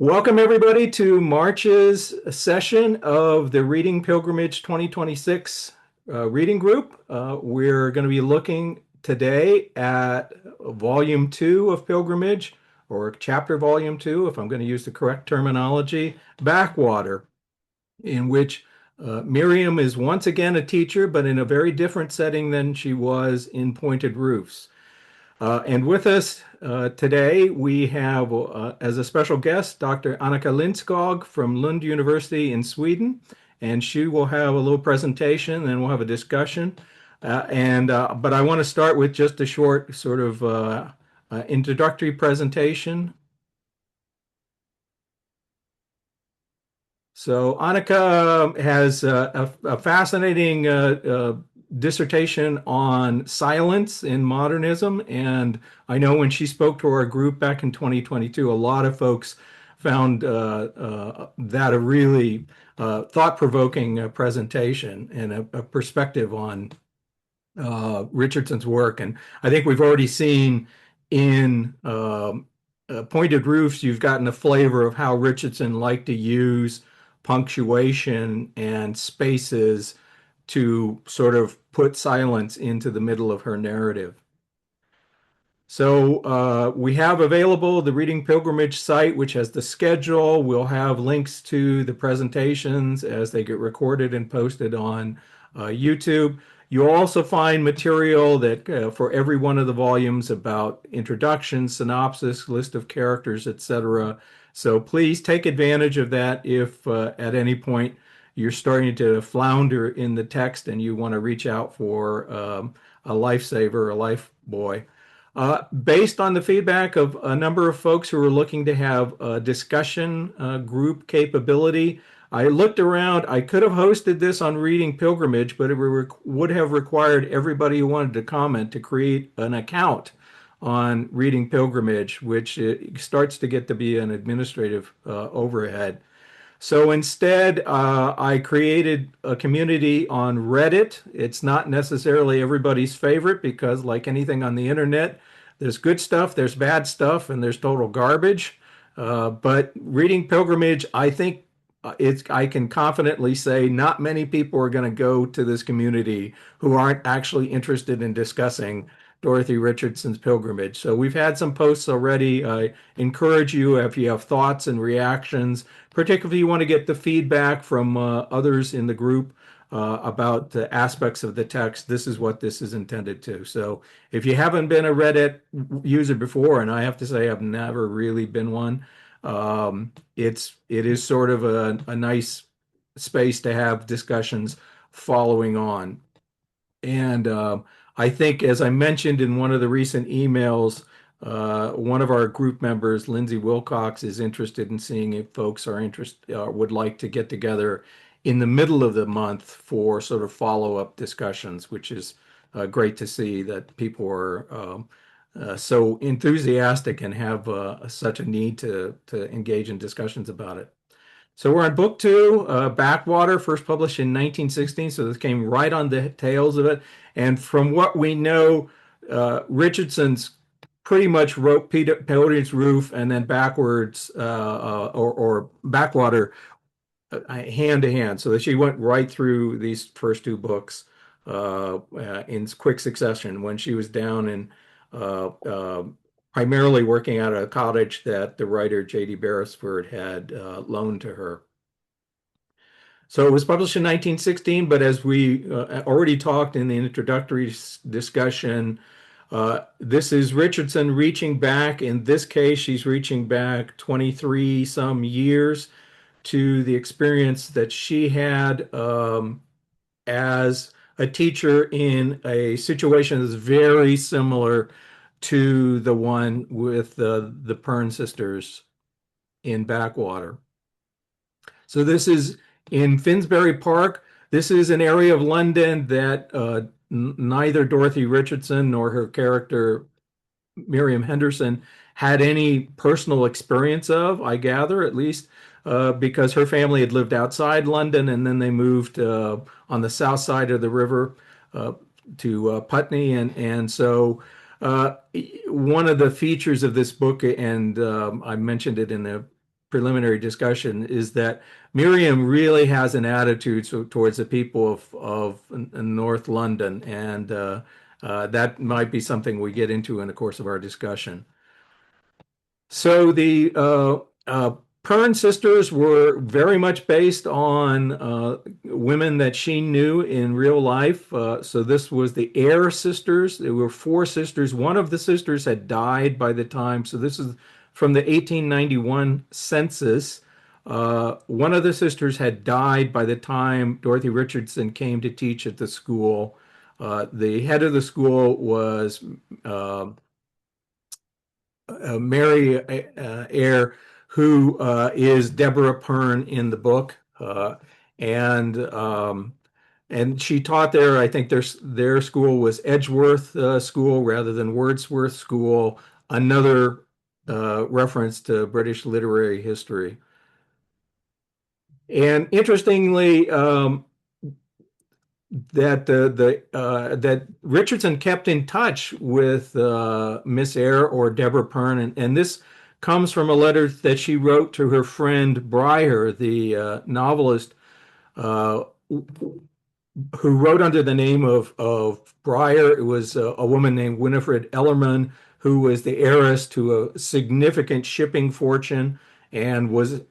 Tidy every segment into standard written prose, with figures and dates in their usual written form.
Welcome, everybody, to March's session of the Reading Pilgrimage 2026 reading group. We're going to be looking today at Volume 2 of Pilgrimage, or Chapter Volume 2, if I'm going to use the correct terminology, Backwater, in which Miriam is once again a teacher, but in a very different setting than she was in Pointed Roofs. And with us today, we have as a special guest Dr. Annika Lindskog from Lund University in Sweden. And she will have a little presentation, and we'll have a discussion. But I want to start with just a short sort of introductory presentation. So Annika has a fascinating dissertation on silence in modernism, and I know when she spoke to our group back in 2022, a lot of folks found that a really thought-provoking presentation and a perspective on Richardson's work. And I think we've already seen in Pointed Roofs, you've gotten a flavor of how Richardson liked to use punctuation and spaces to sort of put silence into the middle of her narrative. So we have available the Reading Pilgrimage site, which has the schedule. We'll have links to the presentations as they get recorded and posted on YouTube. You'll also find material that for every one of the volumes about introduction, synopsis, list of characters, etc. So please take advantage of that if at any point you're starting to flounder in the text and you want to reach out for a lifesaver, a life boy. Based on the feedback of a number of folks who are looking to have a discussion group capability, I looked around. I could have hosted this on Reading Pilgrimage, but it would have required everybody who wanted to comment to create an account on Reading Pilgrimage, which it starts to get to be an administrative overhead. So instead, I created a community on Reddit. It's not necessarily everybody's favorite because, like anything on the internet, there's good stuff, there's bad stuff, and there's total garbage. But Reading Pilgrimage, I think I can confidently say not many people are going to go to this community who aren't actually interested in discussing Dorothy Richardson's Pilgrimage. So we've had some posts already. I encourage you, if you have thoughts and reactions, particularly if you want to get the feedback from others in the group about the aspects of the text, this is what this is intended to. So if you haven't been a Reddit user before, and I have to say I've never really been one, it is sort of a nice space to have discussions following on. And I think, as I mentioned in one of the recent emails, one of our group members, Lindsay Wilcox, is interested in seeing if folks would like to get together in the middle of the month for sort of follow-up discussions, which is great to see that people are so enthusiastic and have such a need to engage in discussions about it. So we're on book two, Backwater, first published in 1916. So this came right on the tails of it. And from what we know, Richardson's pretty much wrote Pointed Roof and then backwards or Backwater hand to hand. So that she went right through these first two books in quick succession when she was down in uh, uh, primarily working out of a cottage that the writer J.D. Beresford had loaned to her. So it was published in 1916, but as we already talked in the introductory discussion, this is Richardson reaching back. In this case, she's reaching back 23 some years to the experience that she had as a teacher in a situation that's very similar to the one with the Pern sisters in Backwater. So this is in Finsbury Park. This is an area of London that neither Dorothy Richardson nor her character Miriam Henderson had any personal experience of, I gather, at least because her family had lived outside London and then they moved on the south side of the river uh, to Putney. And so one of the features of this book, and I mentioned it in the preliminary discussion is that Miriam really has an attitude towards the people of North London, and that might be something we get into in the course of our discussion. So the Pern sisters were very much based on women that she knew in real life. So this was the Eyre sisters. There were four sisters. One of the sisters had died by the time. So this is from the 1891 census. One of the sisters had died by the time Dorothy Richardson came to teach at the school. The head of the school was uh, Mary Eyre, who is Deborah Pern in the book, and and she taught there. I think their school was Edgeworth School rather than Wordsworth School. Another reference to British literary history. And interestingly, that Richardson kept in touch with Miss Eyre or Deborah Pern, and this comes from a letter that she wrote to her friend Briar, the novelist, uh, who wrote under the name of Briar. It was a woman named Winifred Ellerman, who was the heiress to a significant shipping fortune, and was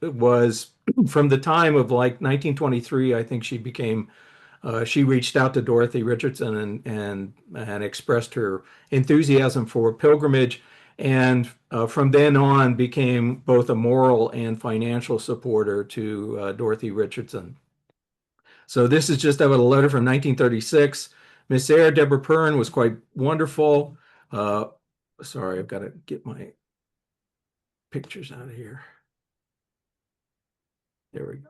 from the time of like 1923. I think she reached out to Dorothy Richardson and expressed her enthusiasm for pilgrimage, and from then on became both a moral and financial supporter to Dorothy Richardson. So this is just out of a letter from 1936. Miss Eyre, Deborah Pern, was quite wonderful. Uh, Sorry, I've got to get my pictures out of here. There we go.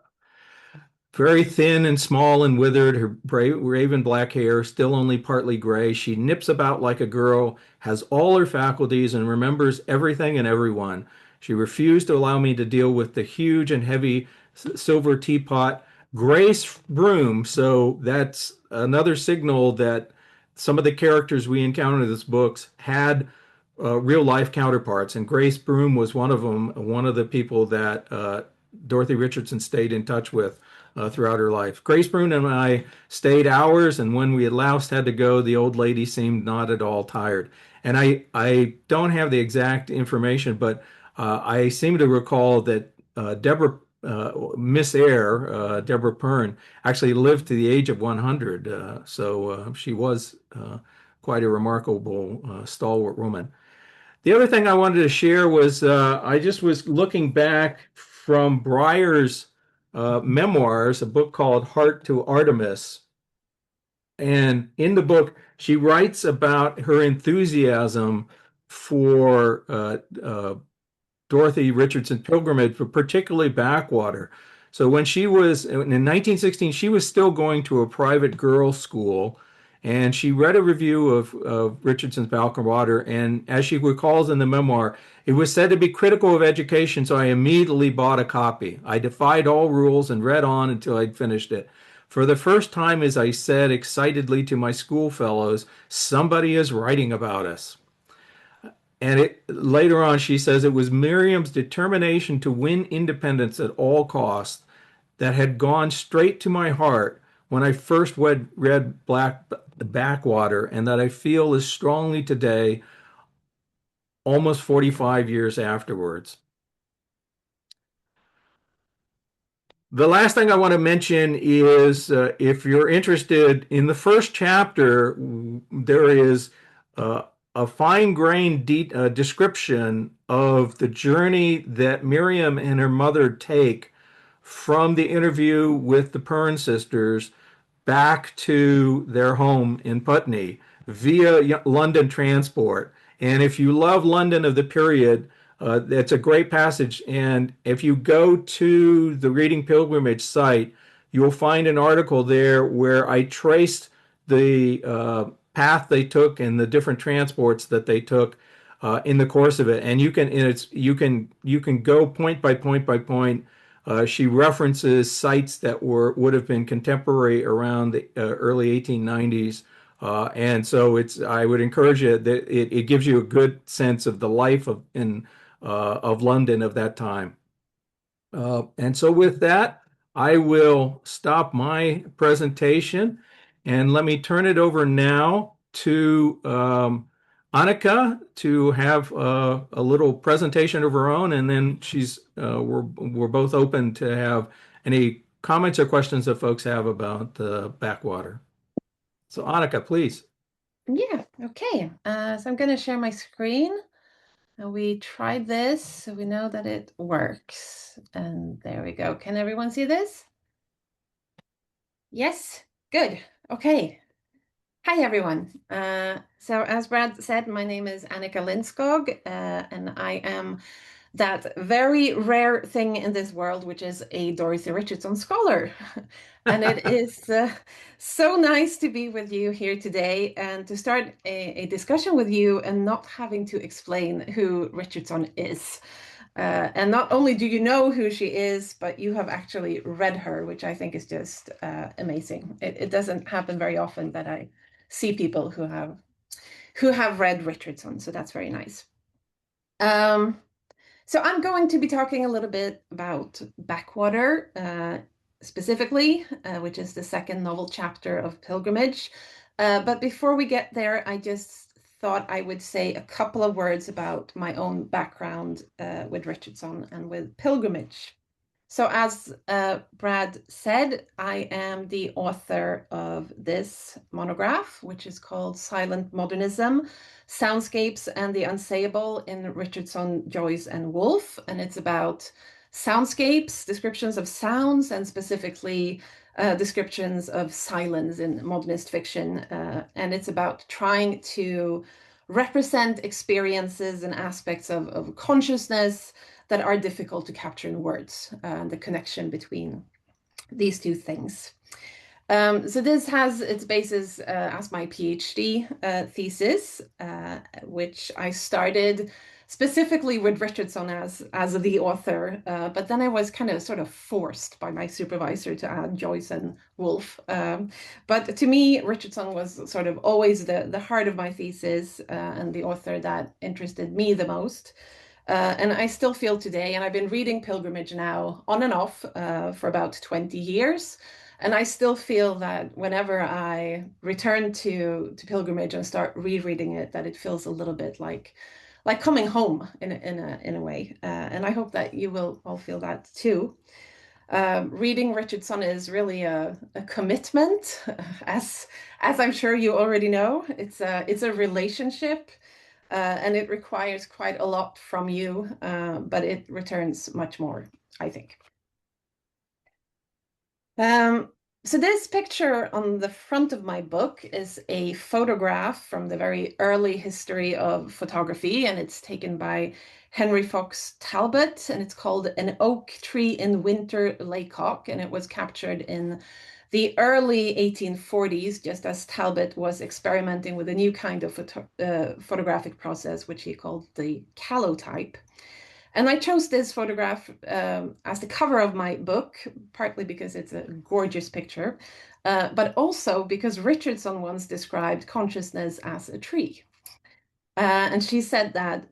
Very thin and small and withered, her raven black hair still only partly gray. She nips about like a girl, has all her faculties, and remembers everything and everyone. She refused to allow me to deal with the huge and heavy silver teapot. Grace Broom, so that's another signal that some of the characters we encounter in this books had real life counterparts, and Grace Broom was one of them, one of the people that Dorothy Richardson stayed in touch with throughout her life. Grace Broom and I stayed hours, and when we at last had to go, the old lady seemed not at all tired. And I don't have the exact information, but I seem to recall that Miss Eyre, Deborah Pern, actually lived to the age of 100. So she was quite a remarkable, stalwart woman. The other thing I wanted to share was I just was looking back from Breyer's memoirs, a book called Heart to Artemis. And in the book, she writes about her enthusiasm for Dorothy Richardson pilgrimage, but particularly Backwater. So when she was in 1916, she was still going to a private girls' school, and she read a review of Richardson's Backwater, and as she recalls in the memoir, it was said to be critical of education, so I immediately bought a copy. I defied all rules and read on until I'd finished it. For the first time, as I said excitedly to my schoolfellows, somebody is writing about us. And later on, she says it was Miriam's determination to win independence at all costs that had gone straight to my heart when I first read Backwater, and that I feel as strongly today, almost 45 years afterwards. The last thing I want to mention is if you're interested in the first chapter, there is a fine-grained description of the journey that Miriam and her mother take from the interview with the Pern sisters back to their home in Putney via London transport. And if you love London of the period, it's a great passage. And if you go to the Reading Pilgrimage site, you'll find an article there where I traced the path they took and the different transports that they took in the course of it. And you can go point by point by point. She references sites that would have been contemporary around the early 1890s. And so I would encourage you that it gives you a good sense of the life of London of that time. And so with that, I will stop my presentation and let me turn it over now to Annika to have a little presentation of her own, and then we're both open to have any comments or questions that folks have about the backwater. So Annika, please. Yeah, okay. So I'm going to share my screen. And we tried this, so we know that it works. And there we go. Can everyone see this? Yes? Good. Okay. Hi, everyone. So as Brad said, my name is Annika Lindskog, and I am that very rare thing in this world, which is a Dorothy Richardson scholar. And it is so nice to be with you here today and to start a discussion with you and not having to explain who Richardson is. And not only do you know who she is, but you have actually read her, which I think is just amazing. It doesn't happen very often that I see people who have read Richardson, so that's very nice. Um, so I'm going to be talking a little bit about Backwater, specifically, which is the second novel chapter of Pilgrimage. But before we get there, I just thought I would say a couple of words about my own background with Richardson and with Pilgrimage. So, as Brad said, I am the author of this monograph, which is called Silent Modernism, Soundscapes and the Unsayable in Richardson, Joyce, and Woolf. And it's about soundscapes, descriptions of sounds, and specifically descriptions of silence in modernist fiction. And it's about trying to represent experiences and aspects of consciousness that are difficult to capture in words, the connection between these two things. So this has its basis as my PhD thesis, which I started specifically with Richardson as the author, but then I was kind of sort of forced by my supervisor to add Joyce and Woolf. But to me, Richardson was sort of always the heart of my thesis and the author that interested me the most. And I still feel today, and I've been reading Pilgrimage now on and off for about 20 years. And I still feel that whenever I return to Pilgrimage and start rereading it, that it feels a little bit like coming home in a way. And I hope that you will all feel that too. Reading Richardson is really a commitment, as I'm sure you already know. It's a relationship, and it requires quite a lot from you, but it returns much more, I think. Um, so this picture on the front of my book is a photograph from the very early history of photography, and it's taken by Henry Fox Talbot, and it's called An Oak Tree in Winter Laycock, and it was captured in the early 1840s, just as Talbot was experimenting with a new kind of photographic process, which he called the calotype. And I chose this photograph as the cover of my book, partly because it's a gorgeous picture, but also because Richardson once described consciousness as a tree. And she said that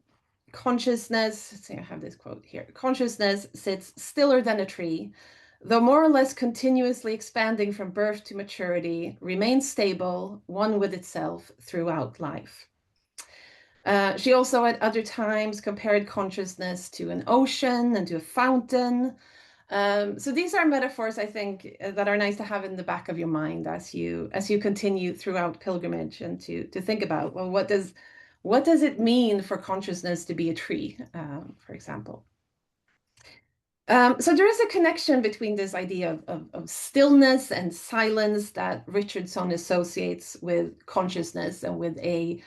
consciousness, let's see, I have this quote here, consciousness sits stiller than a tree, though more or less continuously expanding from birth to maturity, remains stable, one with itself throughout life. She also at other times compared consciousness to an ocean and to a fountain. So these are metaphors I think that are nice to have in the back of your mind as you continue throughout pilgrimage and to think about, well, what does it mean for consciousness to be a tree, for example? So there is a connection between this idea of stillness and silence that Richardson associates with consciousness and with a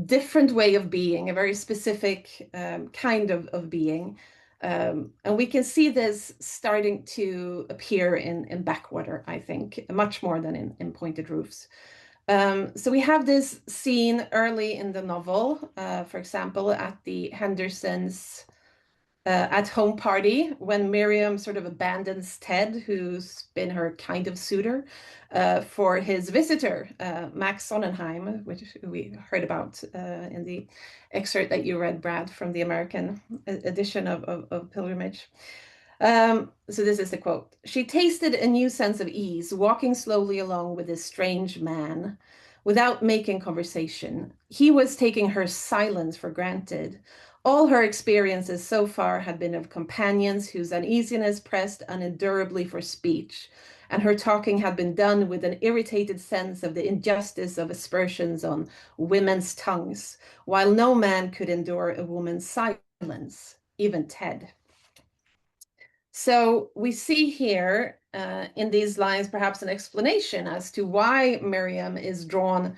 different way of being, a very specific kind of being. And we can see this starting to appear in Backwater, I think, much more than in Pointed Roofs. So we have this scene early in the novel, for example, at the Hendersons' at-home party when Miriam sort of abandons Ted, who's been her kind of suitor, for his visitor, Max Sonnenheim, which we heard about in the excerpt that you read, Brad, from the American edition of Pilgrimage. So this is the quote. She tasted a new sense of ease, walking slowly along with this strange man without making conversation. He was taking her silence for granted. All her experiences so far had been of companions whose uneasiness pressed unendurably for speech, and her talking had been done with an irritated sense of the injustice of aspersions on women's tongues, while no man could endure a woman's silence, even Ted. So we see here in these lines perhaps an explanation as to why Miriam is drawn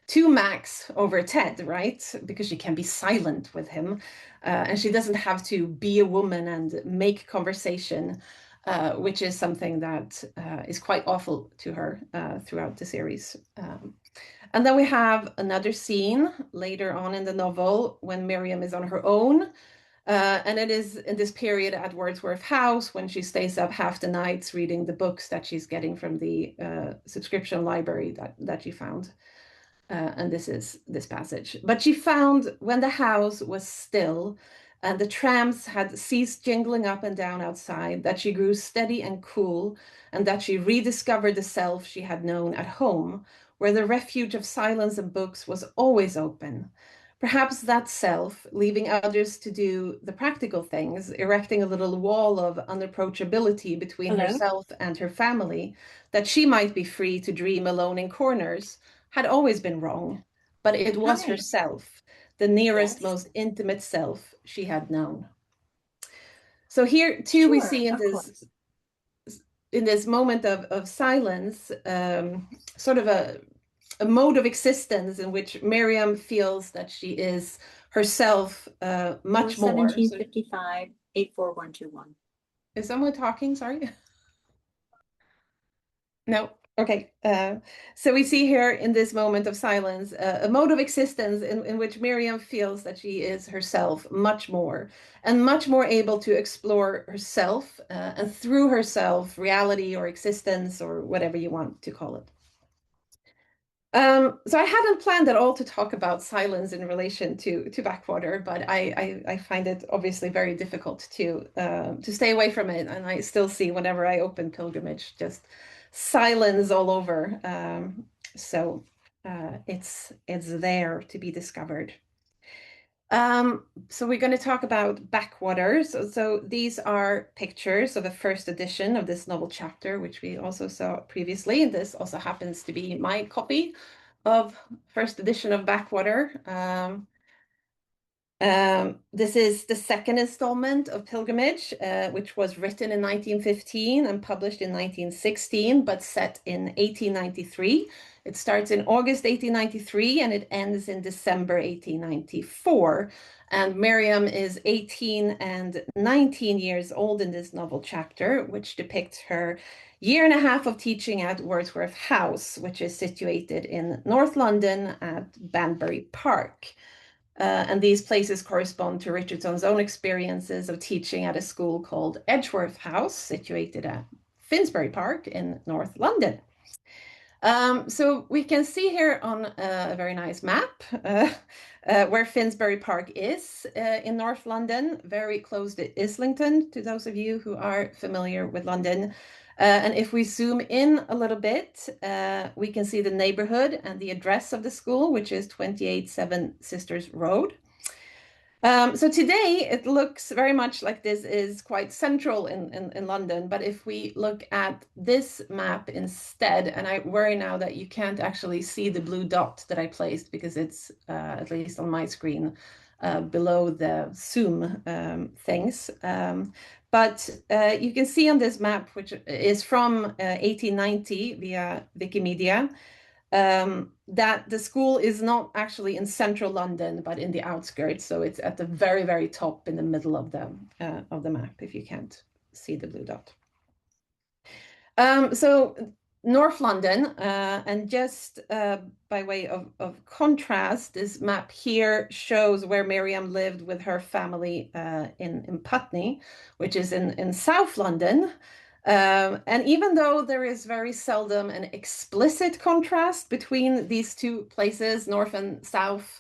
to Max over Ted, right? Because she can be silent with him, and she doesn't have to be a woman and make conversation, which is something that is quite awful to her throughout the series. And then we have another scene later on in the novel when Miriam is on her own, and it is in this period at Wordsworth House when she stays up half the nights reading the books that she's getting from the subscription library that she found. And this is this passage. But she found when the house was still and the trams had ceased jingling up and down outside, that she grew steady and cool, and that she rediscovered the self she had known at home, where the refuge of silence and books was always open. Perhaps that self, leaving others to do the practical things, erecting a little wall of unapproachability between Hello? herself and her family, that she might be free to dream alone in corners, had always been wrong, but it was Hi. herself, the nearest, Yes, most intimate self she had known. So here too we sure, see of course. in this moment of silence, sort of a mode of existence in which Miriam feels that she is herself much more. So 1755, 84121. is someone talking? Sorry. No. Okay. So we see here in this moment of silence a mode of existence in which Miriam feels that she is herself much more and much more able to explore herself and through herself, reality or existence or whatever you want to call it. So I hadn't planned at all to talk about silence in relation to Backwater, but I find it obviously very difficult to stay away from it, and I still see whenever I open Pilgrimage just silence all over. So it's there to be discovered. So we're going to talk about Backwater. So these are pictures of the first edition of this novel chapter, which we also saw previously. And this also happens to be my copy of first edition of Backwater. This is the second installment of Pilgrimage, which was written in 1915 and published in 1916, but set in 1893. It starts in August 1893 and it ends in December 1894. And Miriam is 18 and 19 years old in this novel chapter, which depicts her year and a half of teaching at Wordsworth House, which is situated in North London at Banbury Park. And these places correspond to Richardson's own experiences of teaching at a school called Edgeworth House, situated at Finsbury Park in North London. So we can see here on a very nice map where Finsbury Park is in North London, very close to Islington, to those of you who are familiar with London. And if we zoom in a little bit, we can see the neighborhood and the address of the school, which is 28 Seven Sisters Road. So today it looks very much like this is quite central in London, but if we look at this map instead, and I worry now that you can't actually see the blue dot that I placed because it's, at least on my screen, below the zoom things. But you can see on this map, which is from 1890 via Wikimedia, that the school is not actually in central London, but in the outskirts. So it's at the very, very top in the middle of the map, if you can't see the blue dot. So North London, and just by way of contrast, this map here shows where Miriam lived with her family in Putney, which is in South London. And even though there is very seldom an explicit contrast between these two places, North and South,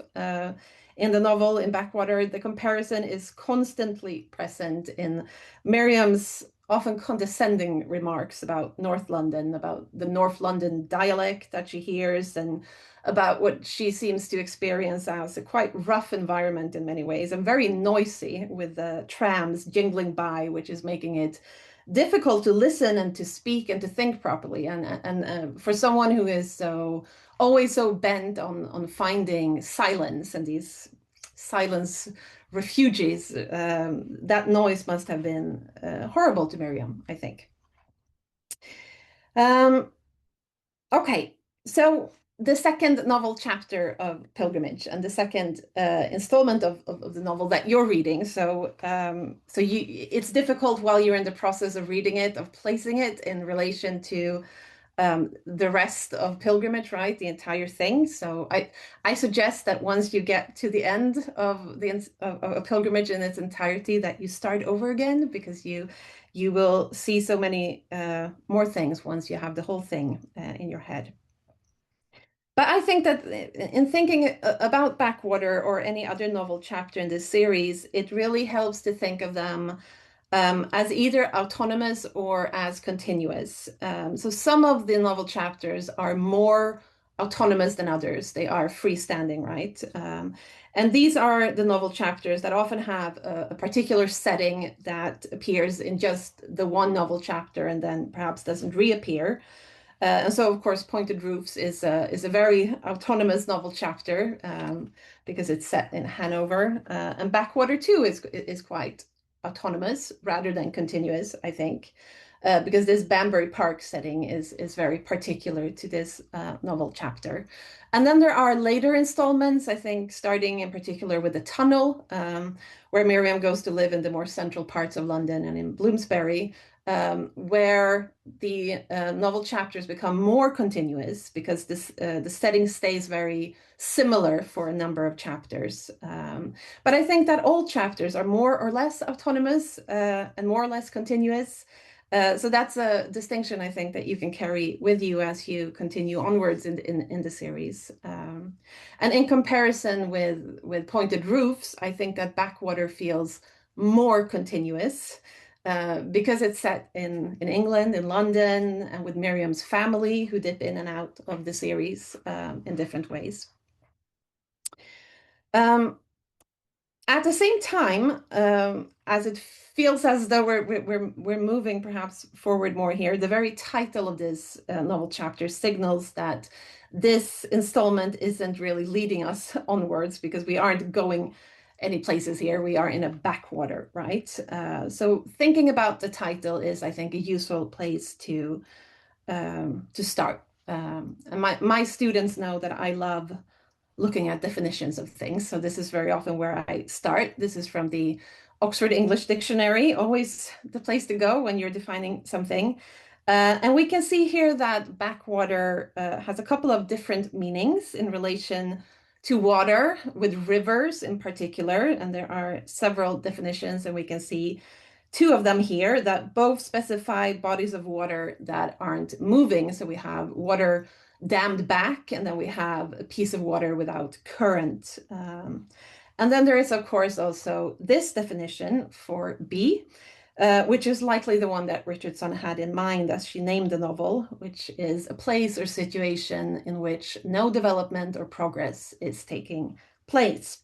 in the novel, in Backwater, the comparison is constantly present in Miriam's often condescending remarks about North London, about the North London dialect that she hears, and about what she seems to experience as a quite rough environment in many ways, and very noisy, with the trams jingling by, which is making it difficult to listen and to speak and to think properly. And for someone who is so always so bent on finding silence and these silence refugees, that noise must have been horrible to Miriam, I think. Okay, so the second novel chapter of Pilgrimage and the second installment of the novel that you're reading. So it's difficult while you're in the process of reading it, of placing it in relation to the rest of Pilgrimage, right? The entire thing. So I suggest that once you get to the end of a Pilgrimage in its entirety, that you start over again, because you will see so many more things once you have the whole thing in your head. But I think that in thinking about Backwater or any other novel chapter in this series, it really helps to think of them as either autonomous or as continuous. So some of the novel chapters are more autonomous than others. They are freestanding, right? And these are the novel chapters that often have a particular setting that appears in just the one novel chapter and then perhaps doesn't reappear. And so, of course, Pointed Roofs is a very autonomous novel chapter, because it's set in Hanover. And Backwater too is quite autonomous rather than continuous, I think, because this Banbury Park setting is very particular to this novel chapter. And then there are later installments, I think, starting in particular with the tunnel, where Miriam goes to live in the more central parts of London and in Bloomsbury, where the novel chapters become more continuous, because the setting stays very similar for a number of chapters. But I think that all chapters are more or less autonomous and more or less continuous. So that's a distinction, I think, that you can carry with you as you continue onwards in the series. And in comparison with Pointed Roofs, I think that Backwater feels more continuous, because it's set in England, in London, and with Miriam's family, who dip in and out of the series in different ways. At the same time, as it feels as though we're moving perhaps forward more here, the very title of this novel chapter signals that this installment isn't really leading us onwards, because we aren't going any places here. We are in a backwater, right? So thinking about the title is, I think, a useful place to start. And my students know that I love looking at definitions of things. So this is very often where I start. This is from the Oxford English Dictionary, always the place to go when you're defining something. And we can see here that backwater has a couple of different meanings in relation to water, with rivers in particular. And there are several definitions, and we can see two of them here that both specify bodies of water that aren't moving. So we have water dammed back, and then we have a piece of water without current. And then there is, of course, also this definition for B, which is likely the one that Richardson had in mind as she named the novel, which is a place or situation in which no development or progress is taking place.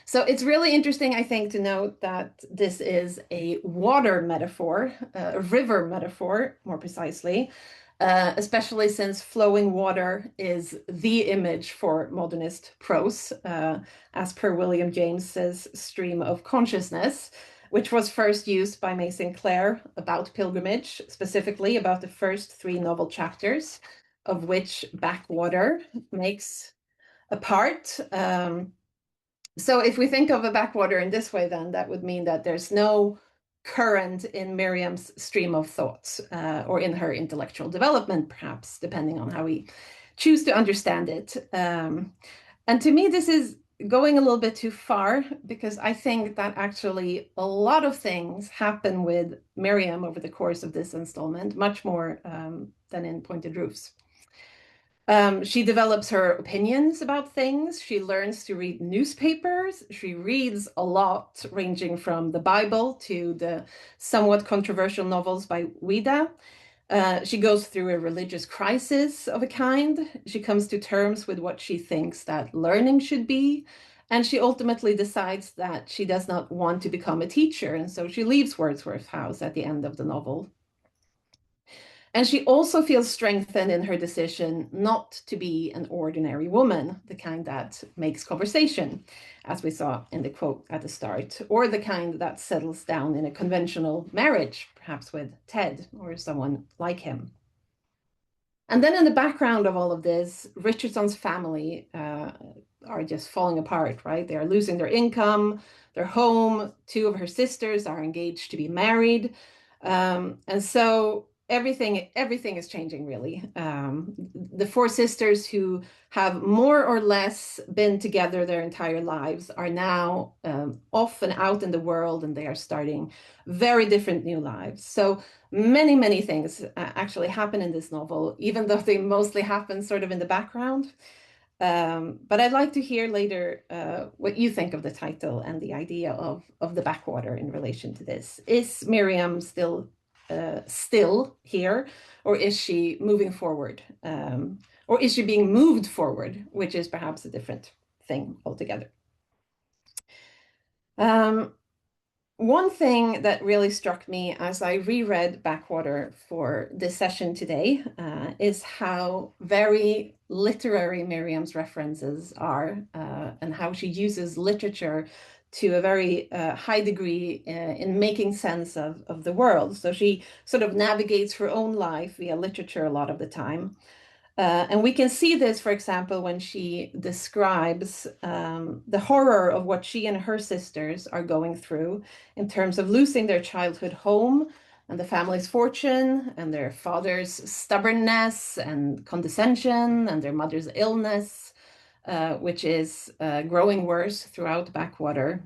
So it's really interesting, I think, to note that this is a water metaphor, a river metaphor, more precisely, especially since flowing water is the image for modernist prose, as per William James's stream of consciousness, which was first used by May Sinclair about pilgrimage, specifically about the first three novel chapters, of which Backwater makes a part. So if we think of a backwater in this way, then that would mean that there's no current in Miriam's stream of thoughts, or in her intellectual development, perhaps, depending on how we choose to understand it. And to me, this is going a little bit too far, because I think that actually a lot of things happen with Miriam over the course of this installment, much more than in Pointed Roofs. She develops her opinions about things. She learns to read newspapers. She reads a lot, ranging from the Bible to the somewhat controversial novels by Ouida. She goes through a religious crisis of a kind. She comes to terms with what she thinks that learning should be. And she ultimately decides that she does not want to become a teacher. And so she leaves Wordsworth House at the end of the novel. And she also feels strengthened in her decision not to be an ordinary woman, the kind that makes conversation, as we saw in the quote at the start, or the kind that settles down in a conventional marriage, perhaps with Ted or someone like him. And then in the background of all of this, Richardson's family are just falling apart, right? They are losing their income, their home. Two of her sisters are engaged to be married. And so everything is changing, really. The four sisters who have more or less been together their entire lives are now off and out in the world, and they are starting very different new lives. So many things actually happen in this novel, even though they mostly happen sort of in the background. But I'd like to hear later what you think of the title and the idea of the backwater in relation to this. Is Miriam still here, or is she moving forward? Or is she being moved forward, which is perhaps a different thing altogether? One thing that really struck me as I reread Backwater for this session today is how very literary Miriam's references are, and how she uses literature to a very high degree in making sense of the world. So she sort of navigates her own life via literature a lot of the time. And we can see this, for example, when she describes the horror of what she and her sisters are going through in terms of losing their childhood home and the family's fortune, and their father's stubbornness and condescension, and their mother's illness, which is growing worse throughout Backwater.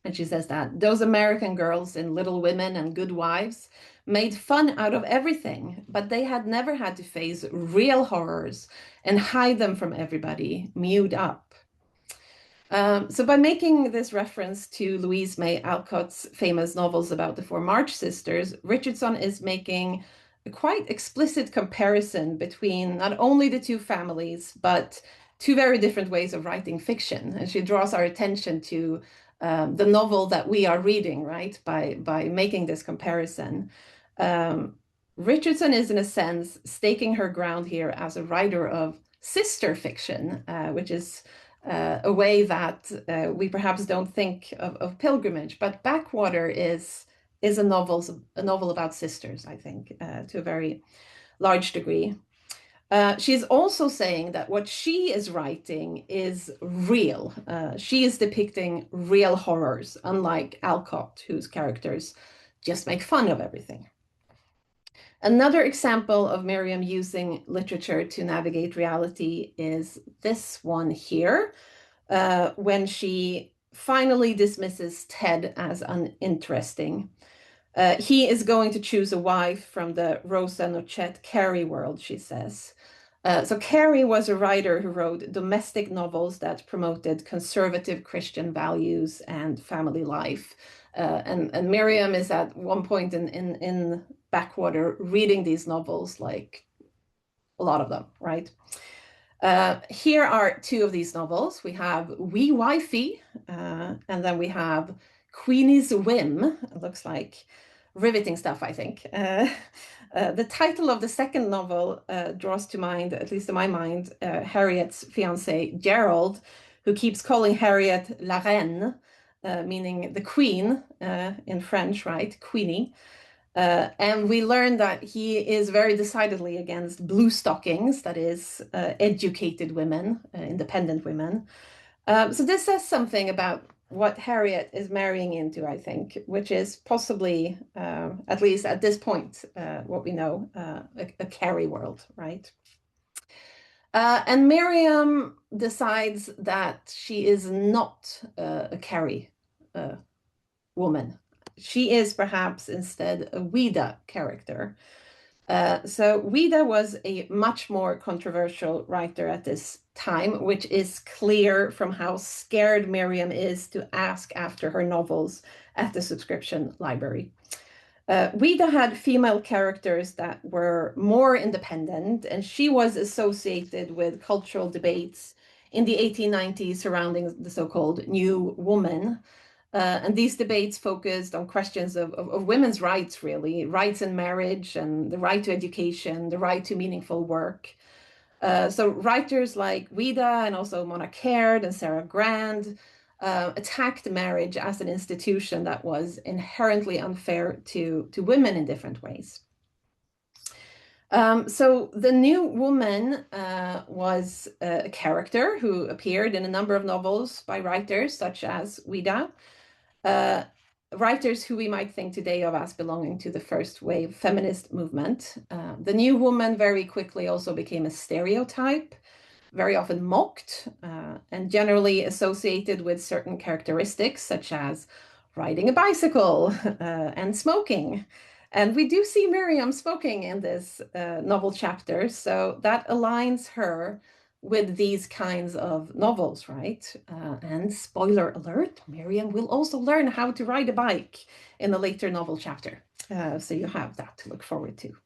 And she says that those American girls in Little Women and Good Wives made fun out of everything, but they had never had to face real horrors and hide them from everybody, mewed up. So by making this reference to Louise May Alcott's famous novels about the four March sisters, Richardson is making a quite explicit comparison between not only the two families, but two very different ways of writing fiction. And she draws our attention to the novel that we are reading, right, by making this comparison. Richardson is, in a sense, staking her ground here as a writer of sister fiction, which is a way that we perhaps don't think of Pilgrimage, but Backwater is a novel about sisters, I think, to a very large degree. She's also saying that what she is writing is real. She is depicting real horrors, unlike Alcott, whose characters just make fun of everything. Another example of Miriam using literature to navigate reality is this one here, when she finally dismisses Ted as uninteresting. He is going to choose a wife from the Rosa Nochette Carey world, she says. So Carey was a writer who wrote domestic novels that promoted conservative Christian values and family life. And Miriam is at one point in Backwater reading these novels, like a lot of them, right? Here are two of these novels. We have Wee Wifey, and then we have Queenie's Whim. It looks like riveting stuff, I think. The title of the second novel draws to mind, at least in my mind, Harriet's fiancé, Gerald, who keeps calling Harriet La Reine, meaning the queen in French, right? Queenie. And we learn that he is very decidedly against blue stockings, that is, educated women, independent women. So this says something about what Harriet is marrying into, I think, which is possibly, at least at this point, what we know, a Carey world, right? And Miriam decides that she is not a Carey woman. She is perhaps instead a Ouida character. So Ouida was a much more controversial writer at this time, which is clear from how scared Miriam is to ask after her novels at the subscription library. Ouida had female characters that were more independent, and she was associated with cultural debates in the 1890s surrounding the so-called New Woman. And these debates focused on questions of women's rights, really, rights in marriage and the right to education, the right to meaningful work. So writers like Ouida and also Mona Caird and Sarah Grand attacked marriage as an institution that was inherently unfair to women in different ways. So the New Woman was a character who appeared in a number of novels by writers such as Ouida, writers who we might think today of as belonging to the first wave feminist movement. The New Woman very quickly also became a stereotype, very often mocked, and generally associated with certain characteristics such as riding a bicycle and smoking. And we do see Miriam smoking in this novel chapter, so that aligns her with these kinds of novels, right? And spoiler alert, Miriam will also learn how to ride a bike in a later novel chapter. So you have that to look forward to.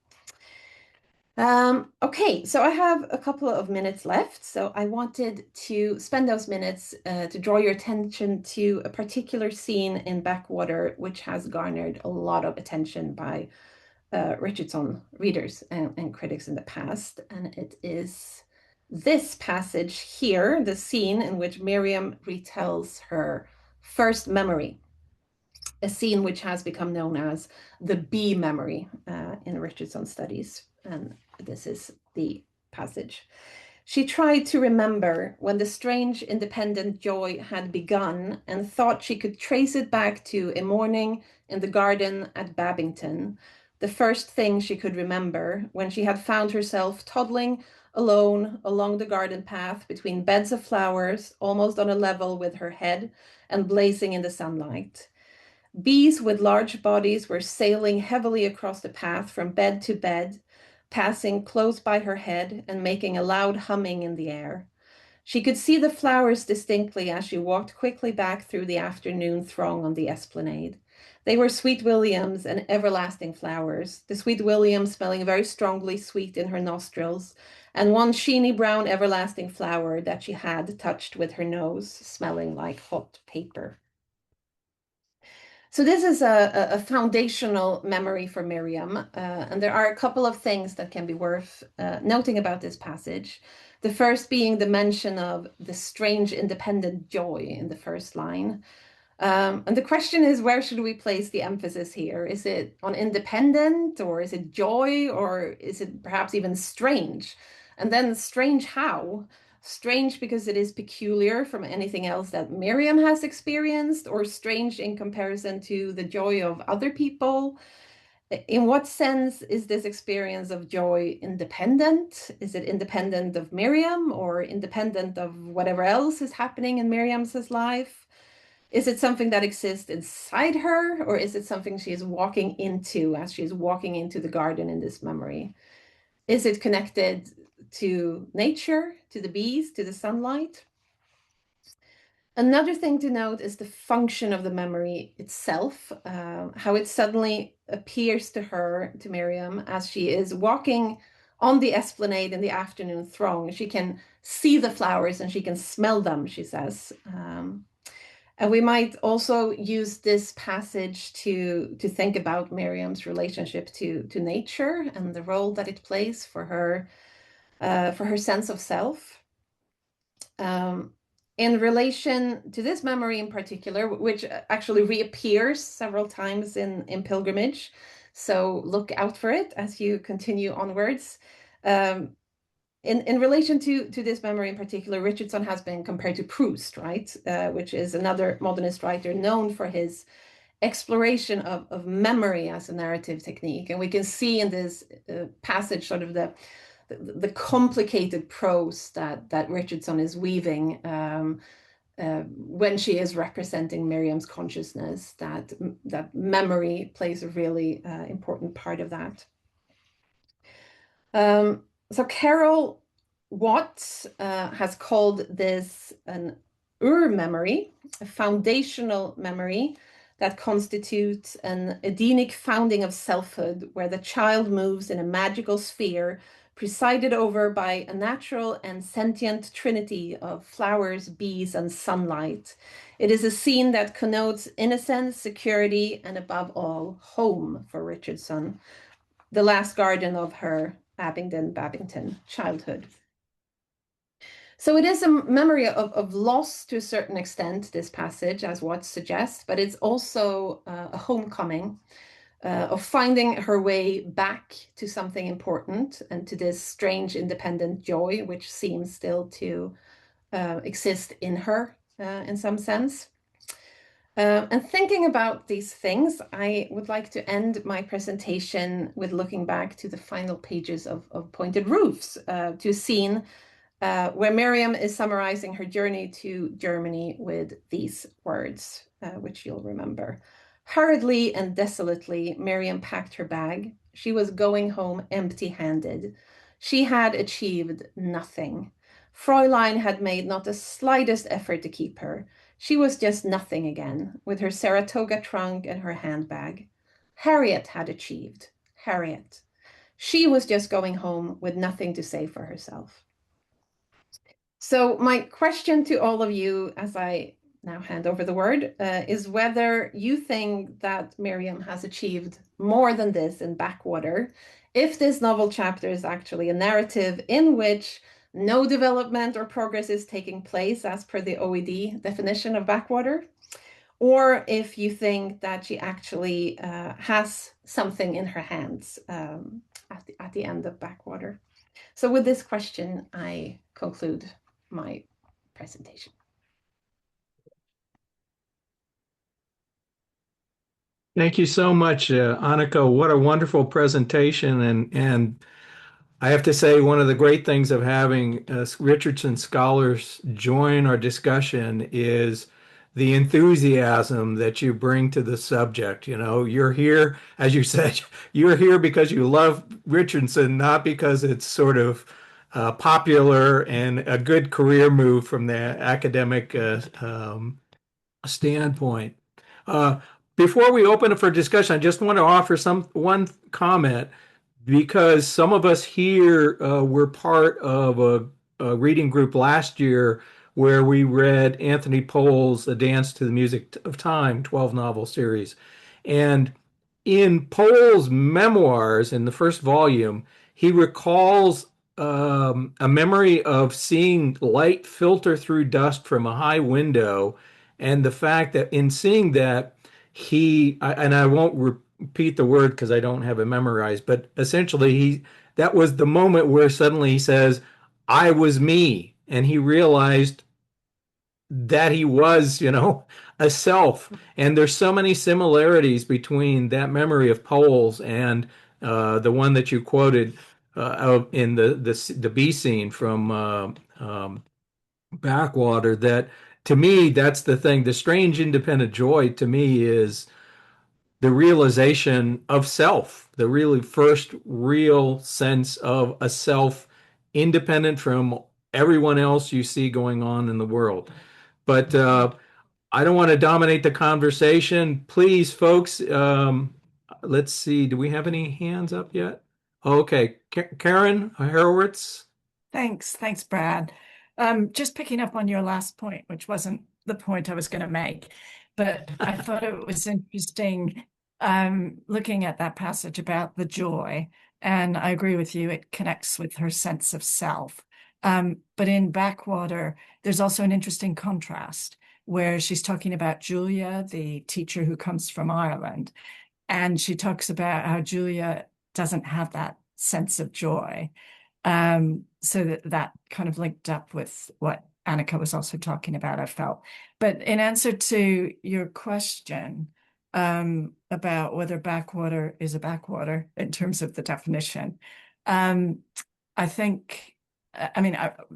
Okay, so I have a couple of minutes left, so I wanted to spend those minutes to draw your attention to a particular scene in Backwater, which has garnered a lot of attention by Richardson readers and critics in the past, and it is this passage here, the scene in which Miriam retells her first memory, a scene which has become known as the bee memory in Richardson studies. And this is the passage. She tried to remember when the strange independent joy had begun and thought she could trace it back to a morning in the garden at Babington, the first thing she could remember when she had found herself toddling alone along the garden path between beds of flowers, almost on a level with her head and blazing in the sunlight. Bees with large bodies were sailing heavily across the path from bed to bed, passing close by her head and making a loud humming in the air. She could see the flowers distinctly as she walked quickly back through the afternoon throng on the esplanade. They were sweet williams and everlasting flowers, the sweet william smelling very strongly sweet in her nostrils, and one sheeny brown everlasting flower that she had touched with her nose, smelling like hot paper. So this is a foundational memory for Miriam, and there are a couple of things that can be worth noting about this passage. The first being the mention of the strange independent joy in the first line. And the question is, where should we place the emphasis here? Is it on independent, or is it joy, or is it perhaps even strange? And then strange how? Strange because it is peculiar from anything else that Miriam has experienced, or strange in comparison to the joy of other people? In what sense is this experience of joy independent? Is it independent of Miriam or independent of whatever else is happening in Miriam's life? Is it something that exists inside her, or is it something she is walking into as she's walking into the garden in this memory? Is it connected to nature, to the bees, to the sunlight? Another thing to note is the function of the memory itself, how it suddenly appears to her, to Miriam, as she is walking on the esplanade in the afternoon throng. She can see the flowers and she can smell them, she says. And we might also use this passage to think about Miriam's relationship to nature and the role that it plays for her sense of self. In relation to this memory in particular, which actually reappears several times in Pilgrimage, so look out for it as you continue onwards. In relation to this memory in particular, Richardson has been compared to Proust, right? Which is another modernist writer known for his exploration of memory as a narrative technique. And we can see in this passage sort of the complicated prose that Richardson is weaving when she is representing Miriam's consciousness, that memory plays a really important part of that. So Carol Watts has called this an ur-memory, a foundational memory that constitutes an Edenic founding of selfhood, where the child moves in a magical sphere presided over by a natural and sentient trinity of flowers, bees, and sunlight. It is a scene that connotes innocence, security, and above all, home for Richardson, the last guardian of her Babington childhood. So it is a memory of loss to a certain extent, this passage, as Watts suggests, but it's also a homecoming, of finding her way back to something important and to this strange independent joy, which seems still to exist in her in some sense. And thinking about these things, I would like to end my presentation with looking back to the final pages of Pointed Roofs, to a scene where Miriam is summarizing her journey to Germany with these words, which you'll remember. Hurriedly and desolately, Miriam packed her bag. She was going home empty-handed. She had achieved nothing. Fräulein had made not the slightest effort to keep her. She was just nothing again, with her Saratoga trunk and her handbag. Harriet had achieved. Harriet. She was just going home with nothing to say for herself. So my question to all of you, as I now hand over the word, is whether you think that Miriam has achieved more than this in Backwater, if this novel chapter is actually a narrative in which no development or progress is taking place as per the OED definition of Backwater, or if you think that she actually has something in her hands at the end of Backwater. So with this question, I conclude my presentation. Thank you so much, Annika. What a wonderful presentation. And I have to say, one of the great things of having Richardson scholars join our discussion is the enthusiasm that you bring to the subject. You know, you're here, as you said, you're here because you love Richardson, not because it's sort of popular and a good career move from the academic standpoint. Uh, Before we open it for discussion, I just want to offer one comment, because some of us here were part of a reading group last year where we read Anthony Pohl's A Dance to the Music of Time 12 novel series. And in Pohl's memoirs, in the first volume, he recalls a memory of seeing light filter through dust from a high window, and the fact that in seeing that, and I won't repeat the word because I don't have it memorized, but essentially that was the moment where suddenly he says, I was me. And he realized that he was, a self. And there's so many similarities between that memory of Pohl's and the one that you quoted in the B scene from Backwater, that to me, that's the thing. The strange independent joy to me is the realization of self, the really first real sense of a self independent from everyone else you see going on in the world. But I don't want to dominate the conversation. Please, folks, let's see. Do we have any hands up yet? Okay. Karen Horowitz. Thanks, Brad. Just picking up on your last point, which wasn't the point I was going to make, but I thought it was interesting looking at that passage about the joy, and I agree with you, it connects with her sense of self. But in Backwater, there's also an interesting contrast where she's talking about Julia, the teacher who comes from Ireland, and she talks about how Julia doesn't have that sense of joy. So that kind of linked up with what Annika was also talking about, I felt. But in answer to your question about whether Backwater is a backwater in terms of the definition, I think,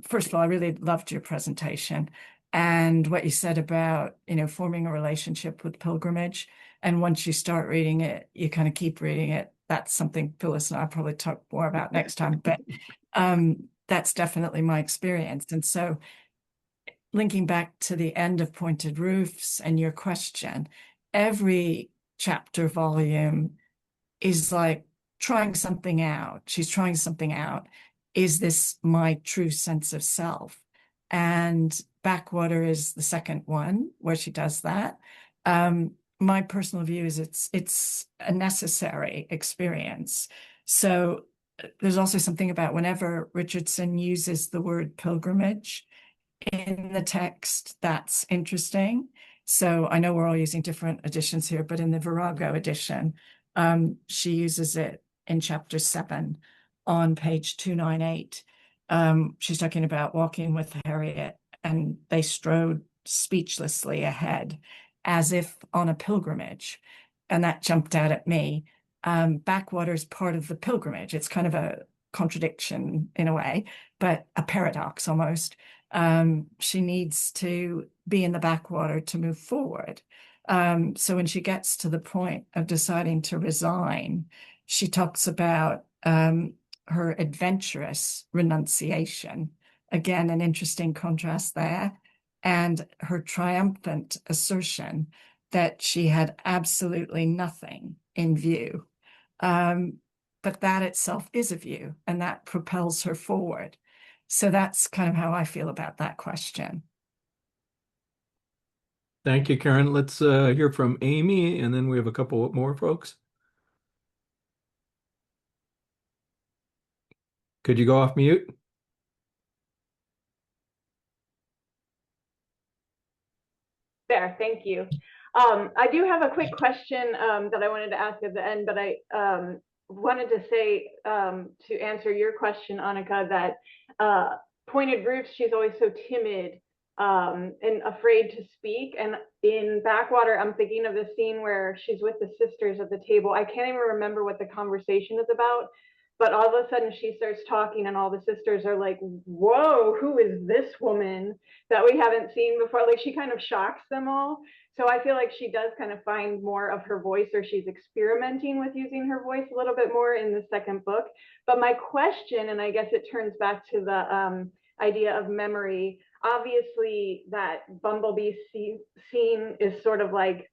first of all, I really loved your presentation and what you said about, forming a relationship with pilgrimage. And once you start reading it, you kind of keep reading it that's something Phyllis and I'll probably talk more about next time, but that's definitely my experience. And so linking back to the end of Pointed Roofs and your question, every chapter volume is like trying something out. She's trying something out. Is this my true sense of self? And Backwater is the second one where she does that. My personal view is it's a necessary experience. So there's also something about whenever Richardson uses the word pilgrimage in the text, that's interesting. So I know we're all using different editions here, but in the Virago edition, she uses it in chapter 7 on page 298. She's talking about walking with Harriet, and they strode speechlessly ahead as if on a pilgrimage. And that jumped out at me. Backwater is part of the pilgrimage. It's kind of a contradiction in a way, but a paradox almost. She needs to be in the backwater to move forward. So when she gets to the point of deciding to resign, she talks about her adventurous renunciation. Again, an interesting contrast there. And her triumphant assertion that she had absolutely nothing in view. But that itself is a view, and that propels her forward. So that's kind of how I feel about that question. Thank you, Karen. Let's hear from Amy, and then we have a couple more folks. Could you go off mute? There, thank you. I do have a quick question that I wanted to ask at the end, but I wanted to say to answer your question, Annika, that Pointed Roofs, she's always so timid and afraid to speak. And in Backwater, I'm thinking of the scene where she's with the sisters at the table. I can't even remember what the conversation is about, but all of a sudden she starts talking and all the sisters are like, whoa, who is this woman that we haven't seen before? Like, she kind of shocks them all. So I feel like she does kind of find more of her voice, or she's experimenting with using her voice a little bit more in the second book. But my question, and I guess it turns back to the idea of memory, obviously that Bumblebee scene is sort of like,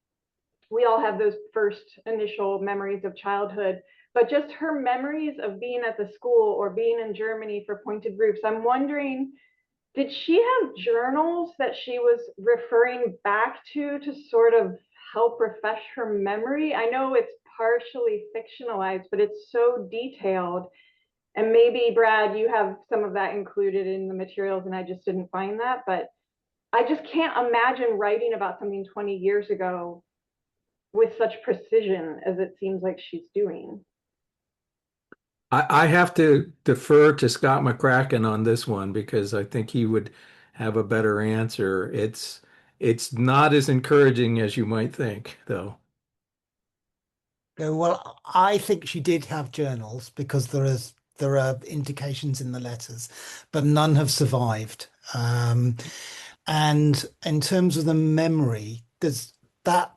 we all have those first initial memories of childhood, but just her memories of being at the school or being in Germany for Pointed Roofs, I'm wondering, did she have journals that she was referring back to sort of help refresh her memory? I know it's partially fictionalized, but it's so detailed. And maybe, Brad, you have some of that included in the materials and I just didn't find that, but I just can't imagine writing about something 20 years ago with such precision as it seems like she's doing. I have to defer to Scott McCracken on this one because I think he would have a better answer. It's not as encouraging as you might think, though. Well, I think she did have journals because there are indications in the letters, but none have survived. And in terms of the memory, there's that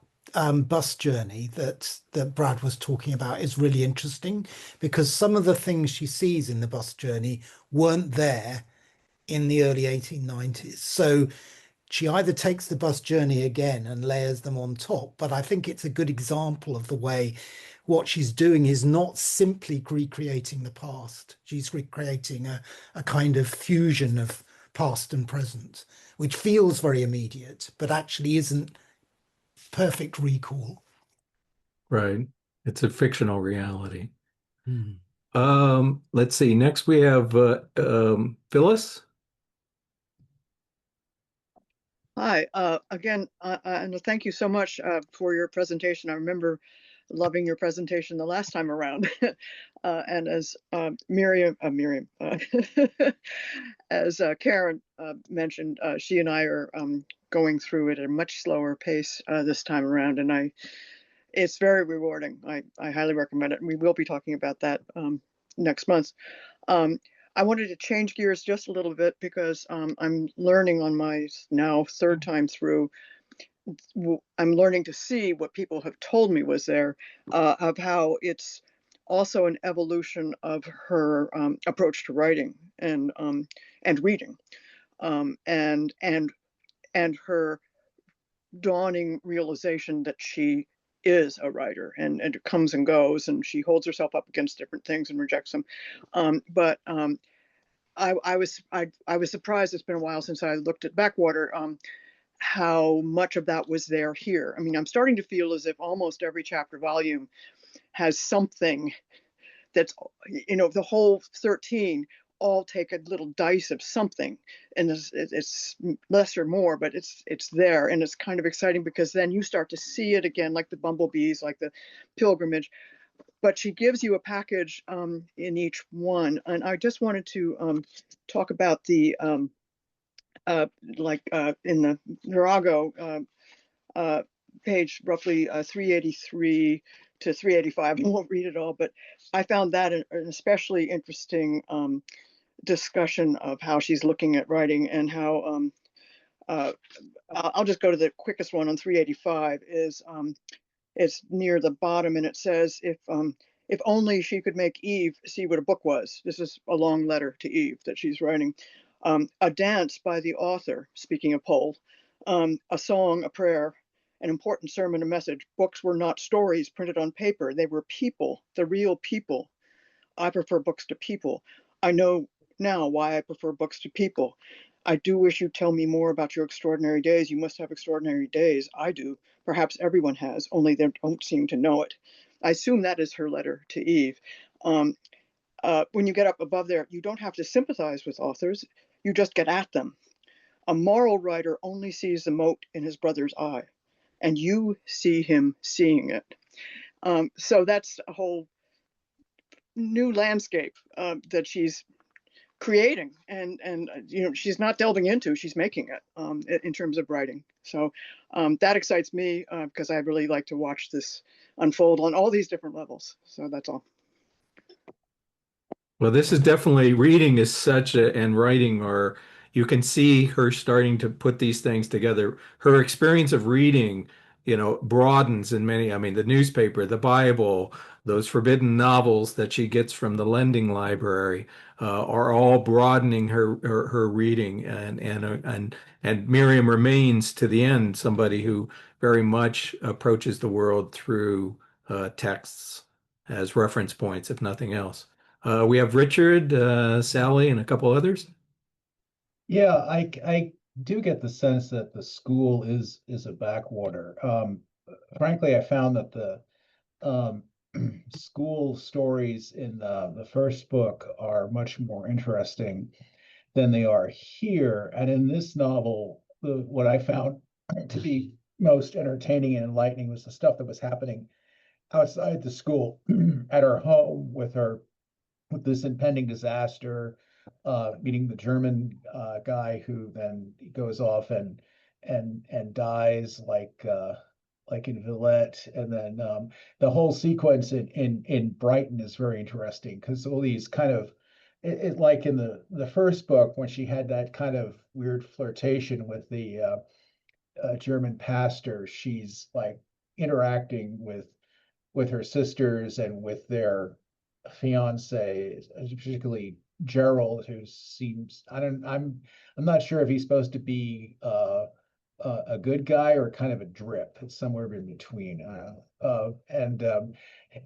bus journey that Brad was talking about is really interesting because some of the things she sees in the bus journey weren't there in the early 1890s. So she either takes the bus journey again and layers them on top, but I think it's a good example of the way what she's doing is not simply recreating the past. She's recreating a kind of fusion of past and present, which feels very immediate, but actually isn't perfect recall. Right. It's a fictional reality. Hmm. Let's see. Next we have Phyllis. Hi, again, and thank you so much for your presentation. I remember loving your presentation the last time around. And as Miriam, as Karen mentioned, she and I are going through it at a much slower pace this time around, and it's very rewarding. I highly recommend it, and we will be talking about that next month. I wanted to change gears just a little bit because I'm learning on my now third time through. I'm learning to see what people have told me was there of how it's also an evolution of her approach to writing and reading, and her dawning realization that she is a writer, and it comes and goes, and she holds herself up against different things and rejects them. But I was surprised. It's been a while since I looked at Backwater. How much of that was there here? I mean, I'm starting to feel as if almost every chapter volume has something that's, the whole 13 all take a little dice of something, and it's less or more, but it's there, and it's kind of exciting because then you start to see it again, like the bumblebees, like the pilgrimage. But she gives you a package in each one, and I just wanted to talk about the in the Virago page roughly 383 to 385. I won't read it all, but I found that an especially interesting discussion of how she's looking at writing, and how I'll just go to the quickest one on 385. It's near the bottom, and it says, if only she could make Eve see what a book was. This is a long letter to Eve that she's writing. A dance by the author, speaking of Paul, a song, a prayer, an important sermon, a message. Books were not stories printed on paper. They were people, the real people. I prefer books to people. I know now why I prefer books to people. I do wish you'd tell me more about your extraordinary days. You must have extraordinary days. I do. Perhaps everyone has, only they don't seem to know it. I assume that is her letter to Eve. When you get up above there, you don't have to sympathize with authors. You just get at them. A moral writer only sees the mote in his brother's eye, and you see him seeing it. So that's a whole new landscape that she's creating, and she's not delving into, she's making it in terms of writing. So that excites me because I really like to watch this unfold on all these different levels. So that's all. Well, this is definitely, reading is such a, and writing are, you can see her starting to put these things together. Her experience of reading, broadens in many, I mean, the newspaper, the Bible, those forbidden novels that she gets from the lending library, are all broadening her reading, and Miriam remains to the end somebody who very much approaches the world through texts as reference points, if nothing else. We have Richard, Sally, and a couple others. Yeah, I do get the sense that the school is a backwater. Frankly, I found that the um, school stories in the first book are much more interesting than they are here. And in this novel, what I found to be most entertaining and enlightening was the stuff that was happening outside the school, at her home with this impending disaster, meeting the German guy who then goes off and dies like in Villette, and then the whole sequence in Brighton is very interesting because all these kind of like in the first book when she had that kind of weird flirtation with the German pastor, she's like interacting with her sisters and with their fiance, particularly Gerald, who seems I'm not sure if he's supposed to be a good guy or kind of a drip. It's somewhere in between. And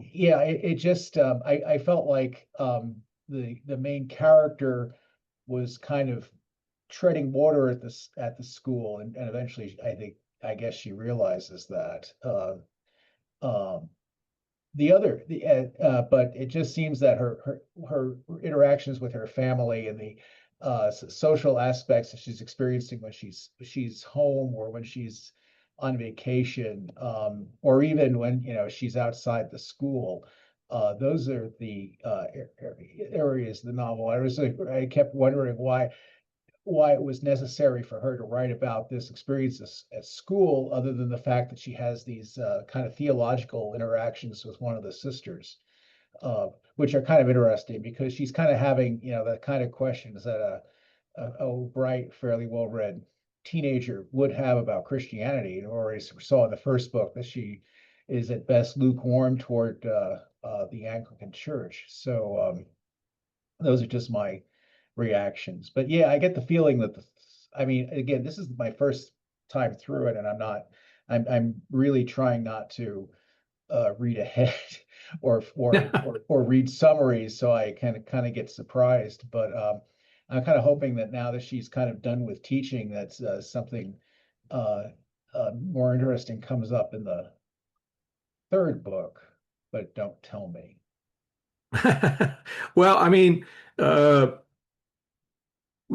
yeah, it just I felt like the main character was kind of treading water at the school, and eventually I guess she realizes that. Um, but it just seems that her interactions with her family and the social aspects that she's experiencing when she's home or when she's on vacation, or even when she's outside the school. Those are the areas of the novel. I kept wondering why it was necessary for her to write about this experience at school, other than the fact that she has these kind of theological interactions with one of the sisters, which are kind of interesting because she's kind of having, the kind of questions that a bright, fairly well-read teenager would have about Christianity. And already saw in the first book that she is at best lukewarm toward the Anglican Church. So those are just my reactions. But yeah, I get the feeling that I mean, again, this is my first time through it, and I'm really trying not to read ahead or read summaries, so I kind of get surprised. But I'm kind of hoping that now that she's kind of done with teaching, that something more interesting comes up in the third book. But don't tell me. Well, I mean,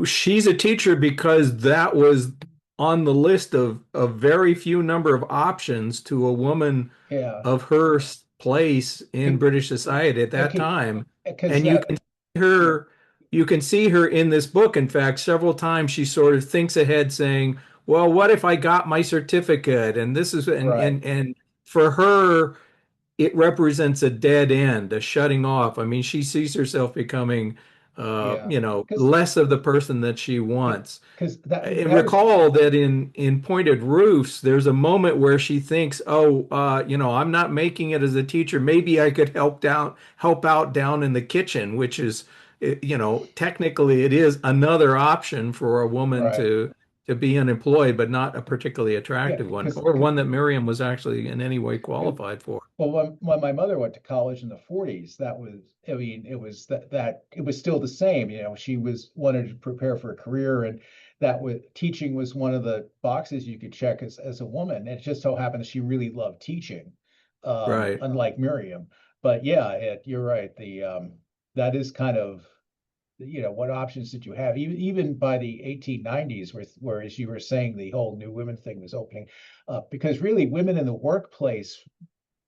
she's a teacher because that was on the list of a very few number of options to a woman Yeah, of her place in Can- British society at that okay, time. because And you can see her in this book. In fact, several times she sort of thinks ahead saying, well, what if I got my certificate? And this is right. and for her, it represents a dead end, a shutting off. I mean, she sees herself becoming, Yeah, because less of the person that she wants. And that was recall that in Pointed Roofs, there's a moment where she thinks, "Oh, I'm not making it as a teacher. Maybe I could help out down in the kitchen," which is, technically it is another option for a woman right. to be unemployed, but not a particularly Yeah, attractive one, because or one that Miriam was actually in any way Well, qualified for. when my mother went to college in the 40s, that was, I mean, it was that it was still the same. She wanted to prepare for a career, and that was teaching was one of the boxes you could check as a woman. And it just so happened that she really loved teaching, Right. unlike Miriam. But yeah, you're right. That is kind of, what options did you have? Even by the 1890s, where as you were saying, the whole New Women thing was opening up, because really women in the workplace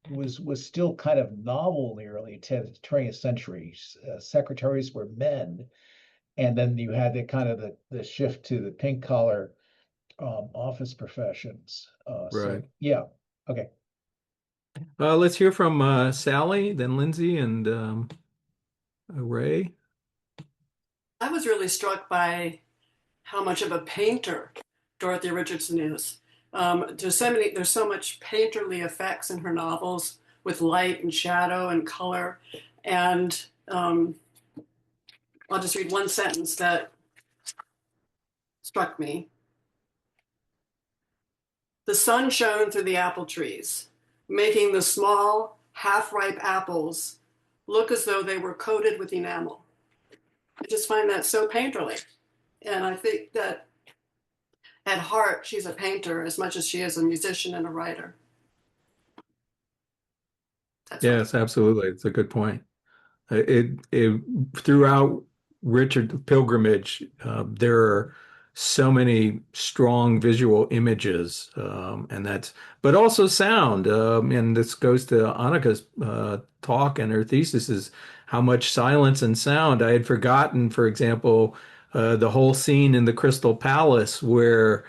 was still kind of novel in the early 20th century. Secretaries were men, and then you had the kind of the shift to the pink collar office professions. So Right. yeah, okay. Let's hear from Sally, then Lindsay, and Ray. I was really struck by how much of a painter Dorothy Richardson is. There's so much painterly effects in her novels with light and shadow and color. And I'll just read one sentence that struck me. The sun shone through the apple trees, making the small, half-ripe apples look as though they were coated with enamel. I just find that so painterly. And I think that at heart, she's a painter as much as she is a musician and a writer. That's Yes, absolutely. It's a good point. It throughout Richard Pilgrimage, there are so many strong visual images, but also sound. And this goes to Annika's talk and her thesis is how much silence and sound. I had forgotten, for example, the whole scene in the Crystal Palace where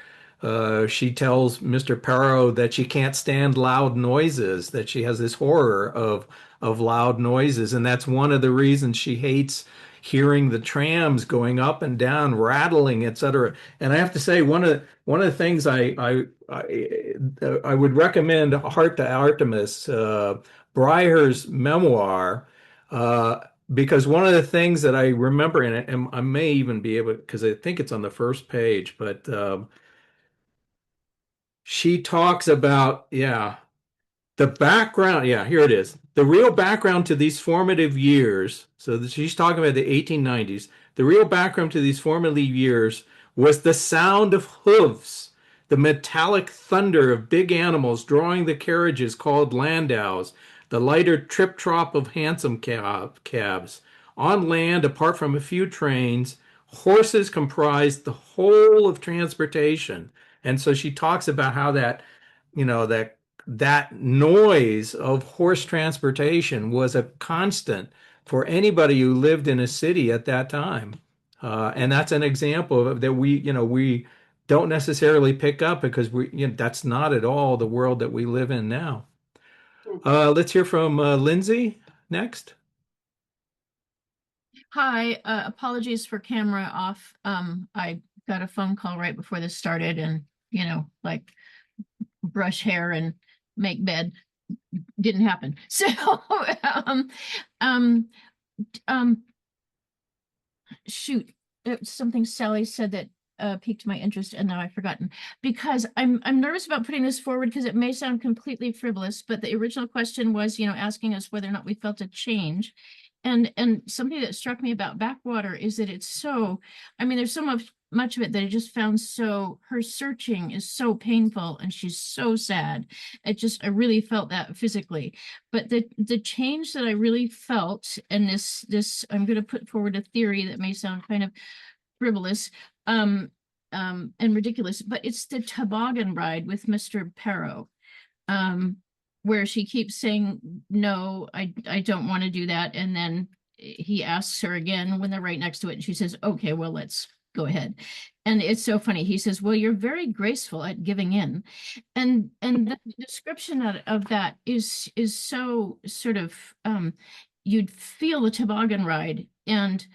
she tells Mr. Perrow that she can't stand loud noises, that she has this horror of loud noises, and that's one of the reasons she hates hearing the trams going up and down, rattling, etc. And I have to say, one of the things I would recommend Heart to Artemis, Breyer's memoir, because one of the things that I remember in it, and I may even be able, because I think it's on the first page, but she talks about, yeah, the background, yeah, here it is. The real background to these formative years, she's talking about the 1890s. The real background to these formative years was the sound of hooves, the metallic thunder of big animals drawing the carriages called landaus, the lighter trip-trop of hansom cabs. On land, apart from a few trains, horses comprised the whole of transportation. And so she talks about how that noise of horse transportation was a constant for anybody who lived in a city at that time. And that's an example that we don't necessarily pick up because that's not at all the world that we live in now. Let's hear from Lindsay next. Hi, apologies for camera off. I got a phone call right before this started and, like brush hair and make bed. didn't happen. So, um, um, um, shoot, it was something Sally said that piqued my interest, and now I've forgotten. Because I'm nervous about putting this forward because it may sound completely frivolous, but the original question was, asking us whether or not we felt a change. And something that struck me about Backwater is that it's so, I mean, there's so much of it that I just found so, her searching is so painful and she's so sad. I really felt that physically. But the change that I really felt, and this I'm going to put forward a theory that may sound kind of frivolous, and ridiculous, but it's the toboggan ride with Mr. Perro, where she keeps saying, no, I don't want to do that. And then he asks her again when they're right next to it. And she says, okay, well, let's go ahead. And it's so funny. He says, well, you're very graceful at giving in. And the description of that is so sort of, you'd feel the toboggan ride. And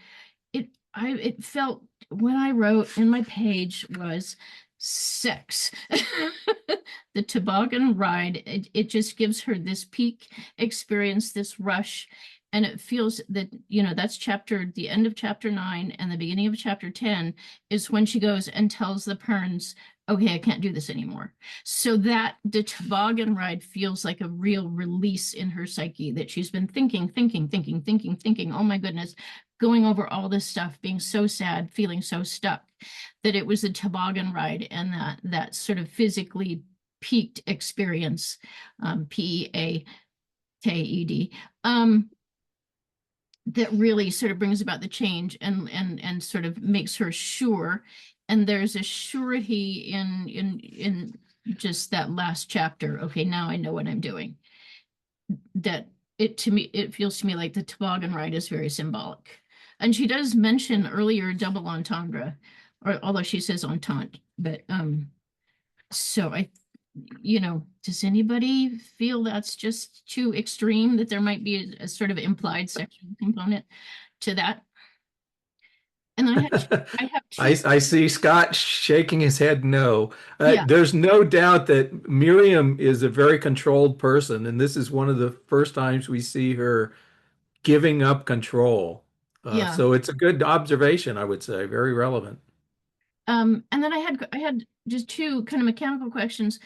it felt, when I wrote in my page was sex. The toboggan ride, it just gives her this peak experience, this rush. And it feels that, that's the end of chapter 9 and the beginning of chapter 10 is when she goes and tells the Perns, okay, I can't do this anymore. So that the toboggan ride feels like a real release in her psyche, that she's been thinking, oh my goodness, going over all this stuff, being so sad, feeling so stuck, that it was a toboggan ride, and that sort of physically peaked experience, Peaked, that really sort of brings about the change and sort of makes her sure. And there's a surety in just that last chapter. Okay, now I know what I'm doing. That it feels to me like the toboggan ride is very symbolic. And she does mention earlier double entendre, or although she says entente, but so does anybody feel that's just too extreme, that there might be a sort of implied sexual component to that? And I have two. I see Scott shaking his head no. Yeah. There's no doubt that Miriam is a very controlled person, and this is one of the first times we see her giving up control. Yeah. So it's a good observation, I would say, very relevant. And then I had just two kind of mechanical questions.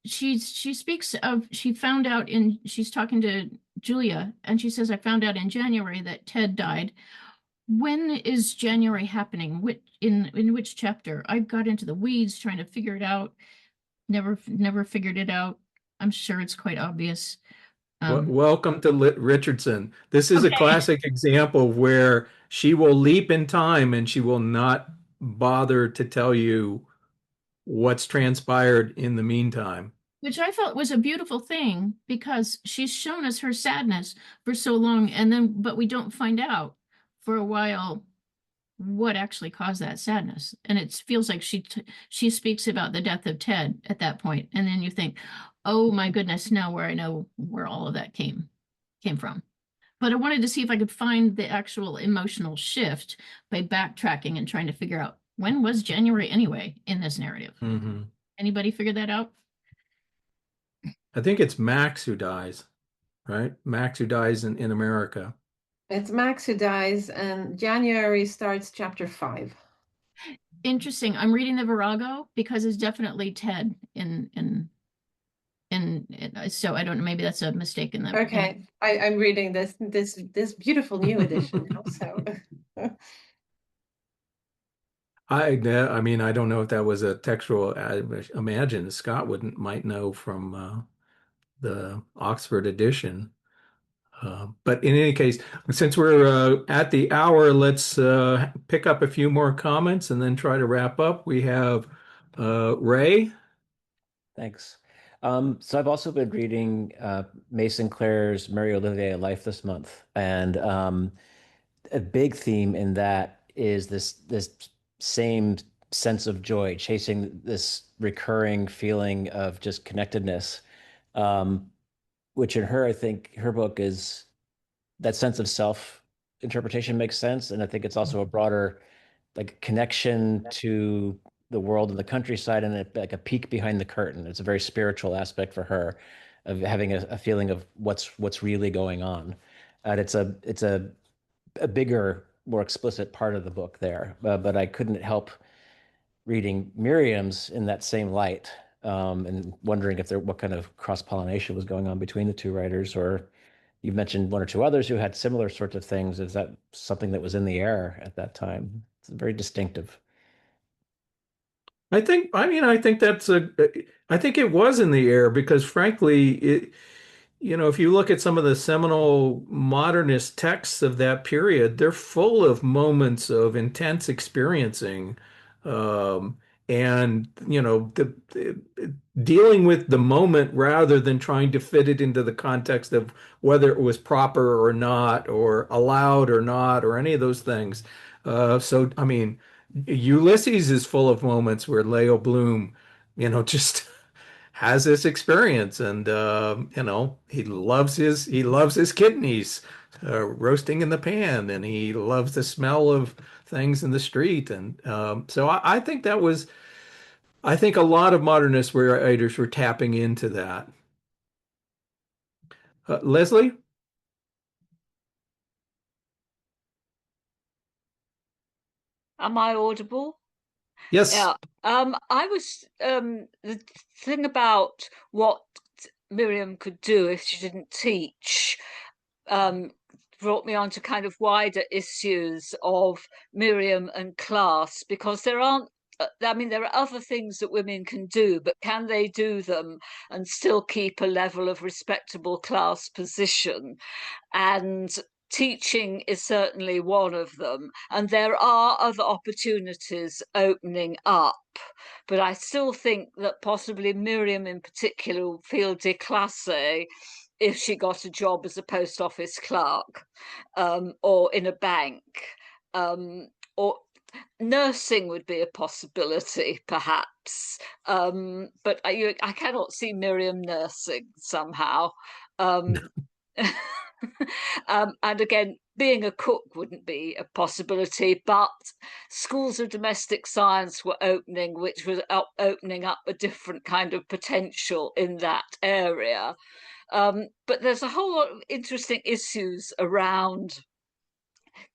She speaks of, she's talking to Julia, and she says, I found out in January that Ted died. When is January happening? In which chapter? I got into the weeds trying to figure it out. Never figured it out. I'm sure it's quite obvious. Welcome to Richardson. This is a classic example where she will leap in time and she will not bother to tell you what's transpired in the meantime. Which I felt was a beautiful thing, because she's shown us her sadness for so long, but we don't find out for a while what actually caused that sadness. And it feels like she speaks about the death of Ted at that point, and then you think, oh my goodness, now where I know where all of that came from. But I wanted to see if I could find the actual emotional shift by backtracking and trying to figure out, when was January anyway in this narrative? Mm-hmm. Anybody figure that out? I think it's Max who dies, right? Max who dies in America. It's Max who dies, and January starts chapter 5. Interesting. I'm reading the Virago because it's definitely Ted so I don't know, maybe that's a mistake in the. Okay, I'm reading this beautiful new edition also. I mean, I don't know if that was a textual. I imagine Scott might know from the Oxford edition. But in any case, since we're at the hour, let's pick up a few more comments and then try to wrap up. We have Ray. Thanks. So I've also been reading Mason Clare's Mary Olivier Life this month, and a big theme in that is this same sense of joy, chasing this recurring feeling of just connectedness, which in her, I think her book is that sense of self-interpretation makes sense. And I think it's also a broader like connection to the world and the countryside, and like a peek behind the curtain. It's a very spiritual aspect for her. of having a feeling of what's really going on. And it's a bigger, more explicit part of the book there. But I couldn't help reading Miriam's in that same light, and wondering if what kind of cross-pollination was going on between the two writers, or you mentioned one or two others who had similar sorts of things. Is that something that was in the air at that time? It's very distinctive. I think, I mean, I think it was in the air because frankly, if you look at some of the seminal modernist texts of that period, they're full of moments of intense experiencing, um, and dealing with the moment rather than trying to fit it into the context of whether it was proper or not, or allowed or not, or any of those things. So, I mean, Ulysses is full of moments where Leo Bloom, just has this experience, and he loves his kidneys roasting in the pan, and he loves the smell of things in the street, and so I think I think a lot of modernist writers were tapping into that. Leslie? Am I audible? Yes. Yeah. I was the thing about what Miriam could do if she didn't teach, um, brought me on to kind of wider issues of Miriam and class, because there aren't. I mean, there are other things that women can do, but can they do them and still keep a level of respectable class position? And teaching is certainly one of them. And there are other opportunities opening up. But I still think that possibly Miriam in particular will feel déclassée if she got a job as a post office clerk, or in a bank, or nursing would be a possibility, perhaps. But I cannot see Miriam nursing somehow. Um, and again, being a cook wouldn't be a possibility, but schools of domestic science were opening, which was opening up a different kind of potential in that area. But there's a whole lot of interesting issues around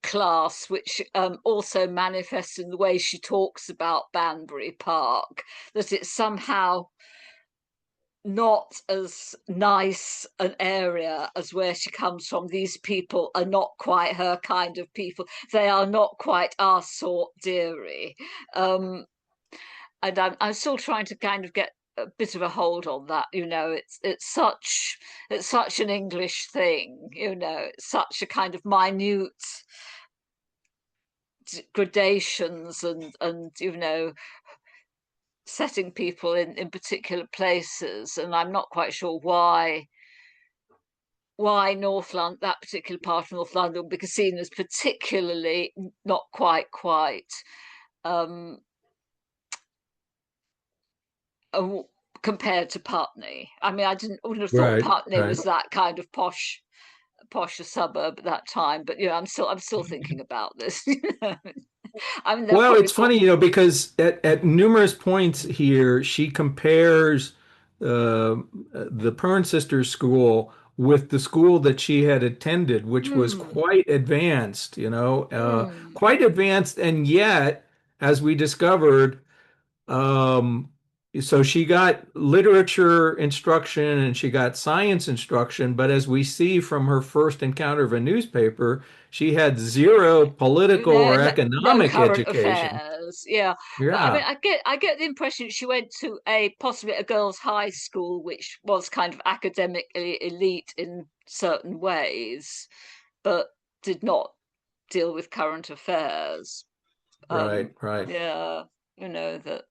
class, which also manifests in the way she talks about Banbury Park, that it's somehow not as nice an area as where she comes from. These people are not quite her kind of people. They are not quite our sort, dearie. And I'm still trying to kind of get a bit of a hold on that. It's such an English thing. It's such a kind of minute gradations, and setting people in particular places, and I'm not quite sure why North London, that particular part of North London, would be seen as particularly not quite um, compared to Putney. I mean, wouldn't have thought Right, Putney right. was that kind of posh a suburb at that time, but I'm still thinking about this. I mean, they'll Well, probably it's call. funny, because at numerous points here, she compares the Pern Sisters school with the school that she had attended, which was Hmm. quite advanced, Hmm. quite advanced. And yet, as we discovered, um, so she got literature instruction and she got science instruction, but as we see from her first encounter of a newspaper, she had zero political or No economic current education. affairs. Yeah, but I mean, Yeah, I get the impression she went to possibly a girls' high school, which was kind of academically elite in certain ways, but did not deal with current affairs. right, right. Yeah, that.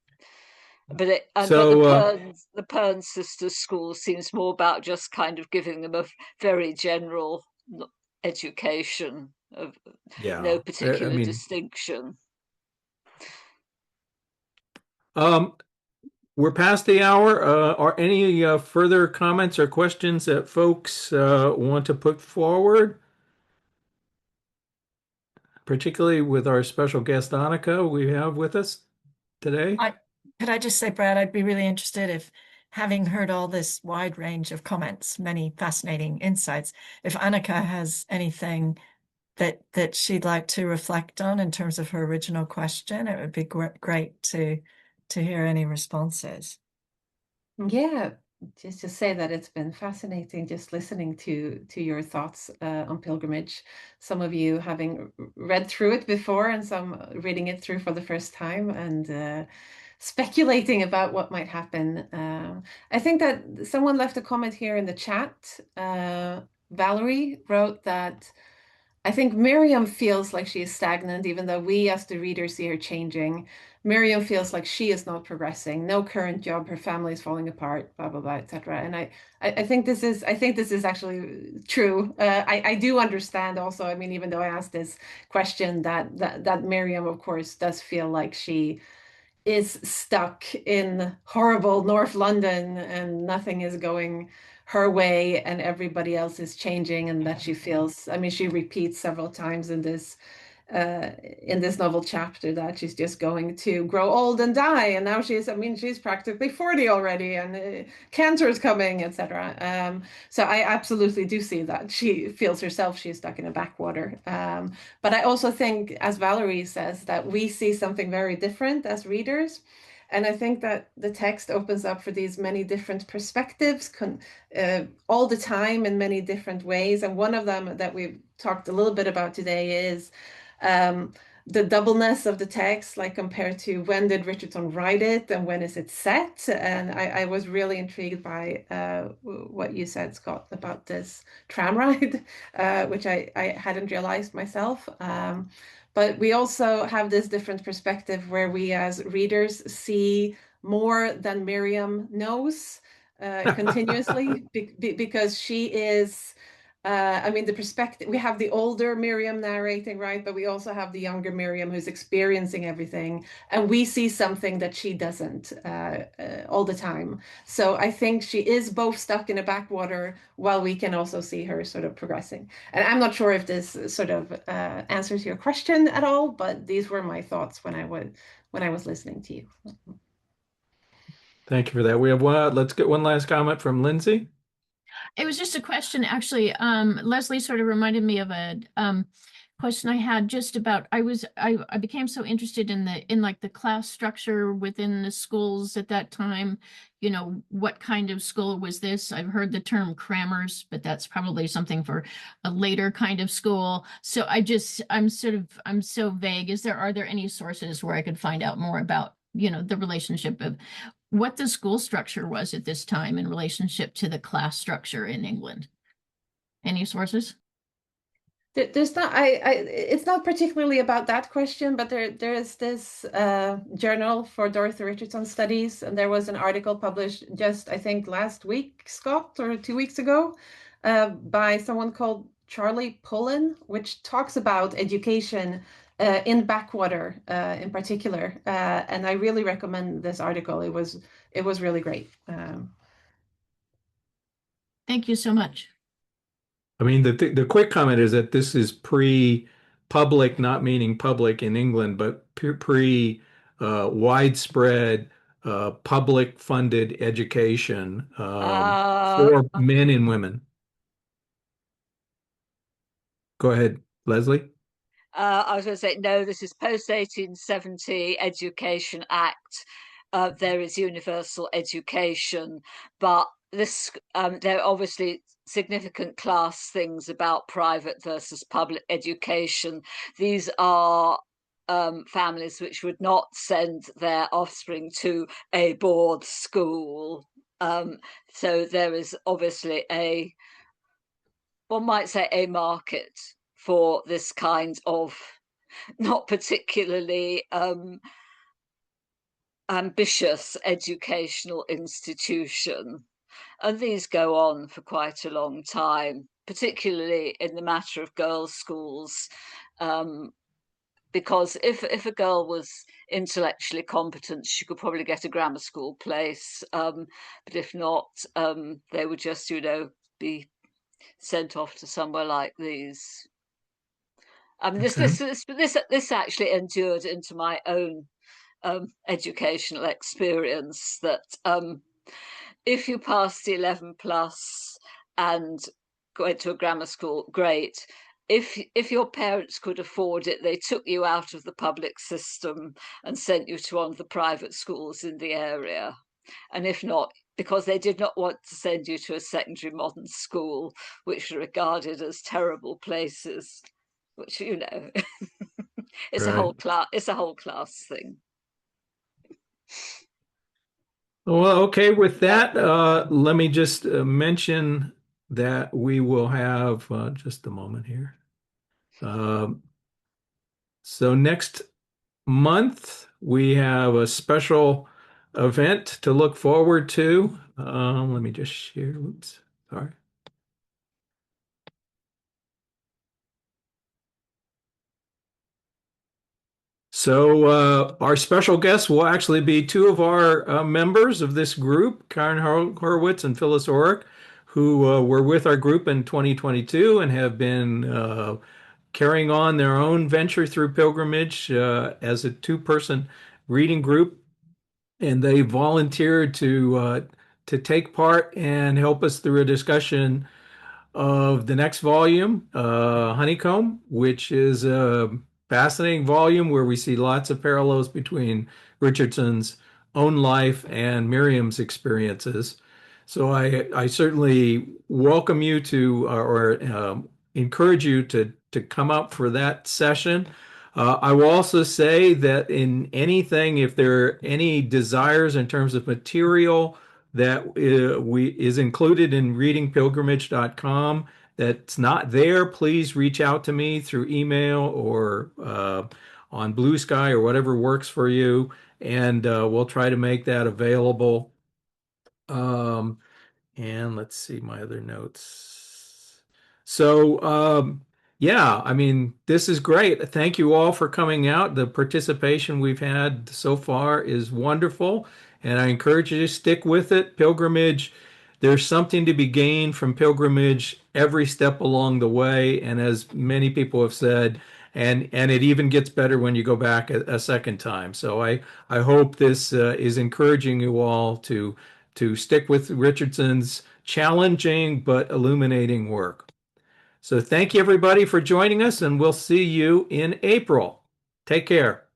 But So, the Pern sisters school seems more about just kind of giving them a very general education of no yeah, I particular mean, distinction. um, we're past the hour. Are any further comments or questions that folks want to put forward, particularly with our special guest Annika we have with us today? Could I just say, Brad, I'd be really interested having heard all this wide range of comments, many fascinating insights, if Annika has anything that she'd like to reflect on in terms of her original question, it would be great to hear any responses. Yeah, just to say that it's been fascinating just listening to your thoughts on pilgrimage. Some of you having read through it before, and some reading it through for the first time, and speculating about what might happen. I think that someone left a comment here in the chat. Valerie wrote that I think Miriam feels like she is stagnant, even though we as the reader see her changing. Miriam feels like she is not progressing, no current job, her family is falling apart, blah blah blah, etc. And I think this is actually true. I do understand also. I mean, even though I asked this question, that Miriam, of course, does feel like she is stuck in horrible North London and nothing is going her way and everybody else is changing, and that she feels, I mean, she repeats several times in this novel chapter that she's just going to grow old and die, and now she's, I mean, she's practically 40 already, and cancer is coming, etc. So I absolutely do see that she feels herself she's stuck in a backwater, but I also think, as Valerie says, that we see something very different as readers. And I think that the text opens up for these many different perspectives all the time in many different ways. And one of them that we've talked a little bit about today is um, the doubleness of the text, like compared to when did Richardson write it and when is it set. And I was really intrigued by what you said, Scott, about this tram ride, which I hadn't realized myself. But we also have this different perspective where we as readers see more than Miriam knows continuously because she is I mean, the perspective, we have the older Miriam narrating, right? But we also have the younger Miriam who's experiencing everything. And we see something that she doesn't all the time. So I think she is both stuck in a backwater while we can also see her sort of progressing. And I'm not sure if this sort of answers your question at all, but these were my thoughts when I was listening to you. Thank you for that. We have one. Let's get one last comment from Lindsay. It was just a question, actually. Leslie sort of reminded me of a question I had just about, I became so interested in like the class structure within the schools at that time. You know, what kind of school was this? I've heard the term crammers, but that's probably something for a later kind of school. So I'm so vague. Are there any sources where I could find out more about, you know, the relationship of what the school structure was at this time in relationship to the class structure in England? Any sources? There's not, it's not particularly about that question, but there is this journal for Dorothy Richardson studies, and there was an article published just, I think, last week, Scott, or 2 weeks ago, by someone called Charlie Pullen, which talks about education in Backwater in particular. And I really recommend this article. It was really great. Thank you so much. I mean, the quick comment is that this is pre-public, not meaning public in England, but pre widespread public funded education for men and women. Go ahead, Leslie. I was going to say, no, this is post 1870 Education Act. There is universal education, but there are obviously significant class things about private versus public education. These are families which would not send their offspring to a board school. So there is obviously one might say, a market for this kind of not particularly ambitious educational institution. And these go on for quite a long time, particularly in the matter of girls' schools. Because if a girl was intellectually competent, she could probably get a grammar school place. But if not, they would just, be sent off to somewhere like these. I mean, this actually endured into my own educational experience. That if you passed the 11 plus and went to a grammar school, great. If your parents could afford it, they took you out of the public system and sent you to one of the private schools in the area. And if not, because they did not want to send you to a secondary modern school, which are regarded as terrible places, which, you know, it's a whole class thing. Well, okay, with that, let me just mention that we will have just a moment here. So next month, we have a special event to look forward to. Let me just share. Oops, sorry. So our special guests will actually be two of our members of this group, Karen Horowitz and Phyllis Orrick, who were with our group in 2022 and have been carrying on their own venture through pilgrimage as a two-person reading group. And they volunteered to take part and help us through a discussion of the next volume, Honeycomb, which is a fascinating volume where we see lots of parallels between Richardson's own life and Miriam's experiences. So I certainly welcome you to or encourage you to come up for that session. I will also say that in anything, if there are any desires in terms of material that is included in readingpilgrimage.com that's not there, please reach out to me through email or on Blue Sky or whatever works for you, and we'll try to make that available. And let's see my other notes. So, yeah, I mean, this is great. Thank you all for coming out. The participation we've had so far is wonderful, and I encourage you to stick with it. Pilgrimage, there's something to be gained from pilgrimage every step along the way, and as many people have said, and it even gets better when you go back a second time. So I hope this is encouraging you all to stick with Richardson's challenging but illuminating work. So thank you everybody for joining us, and we'll see you in April. Take care.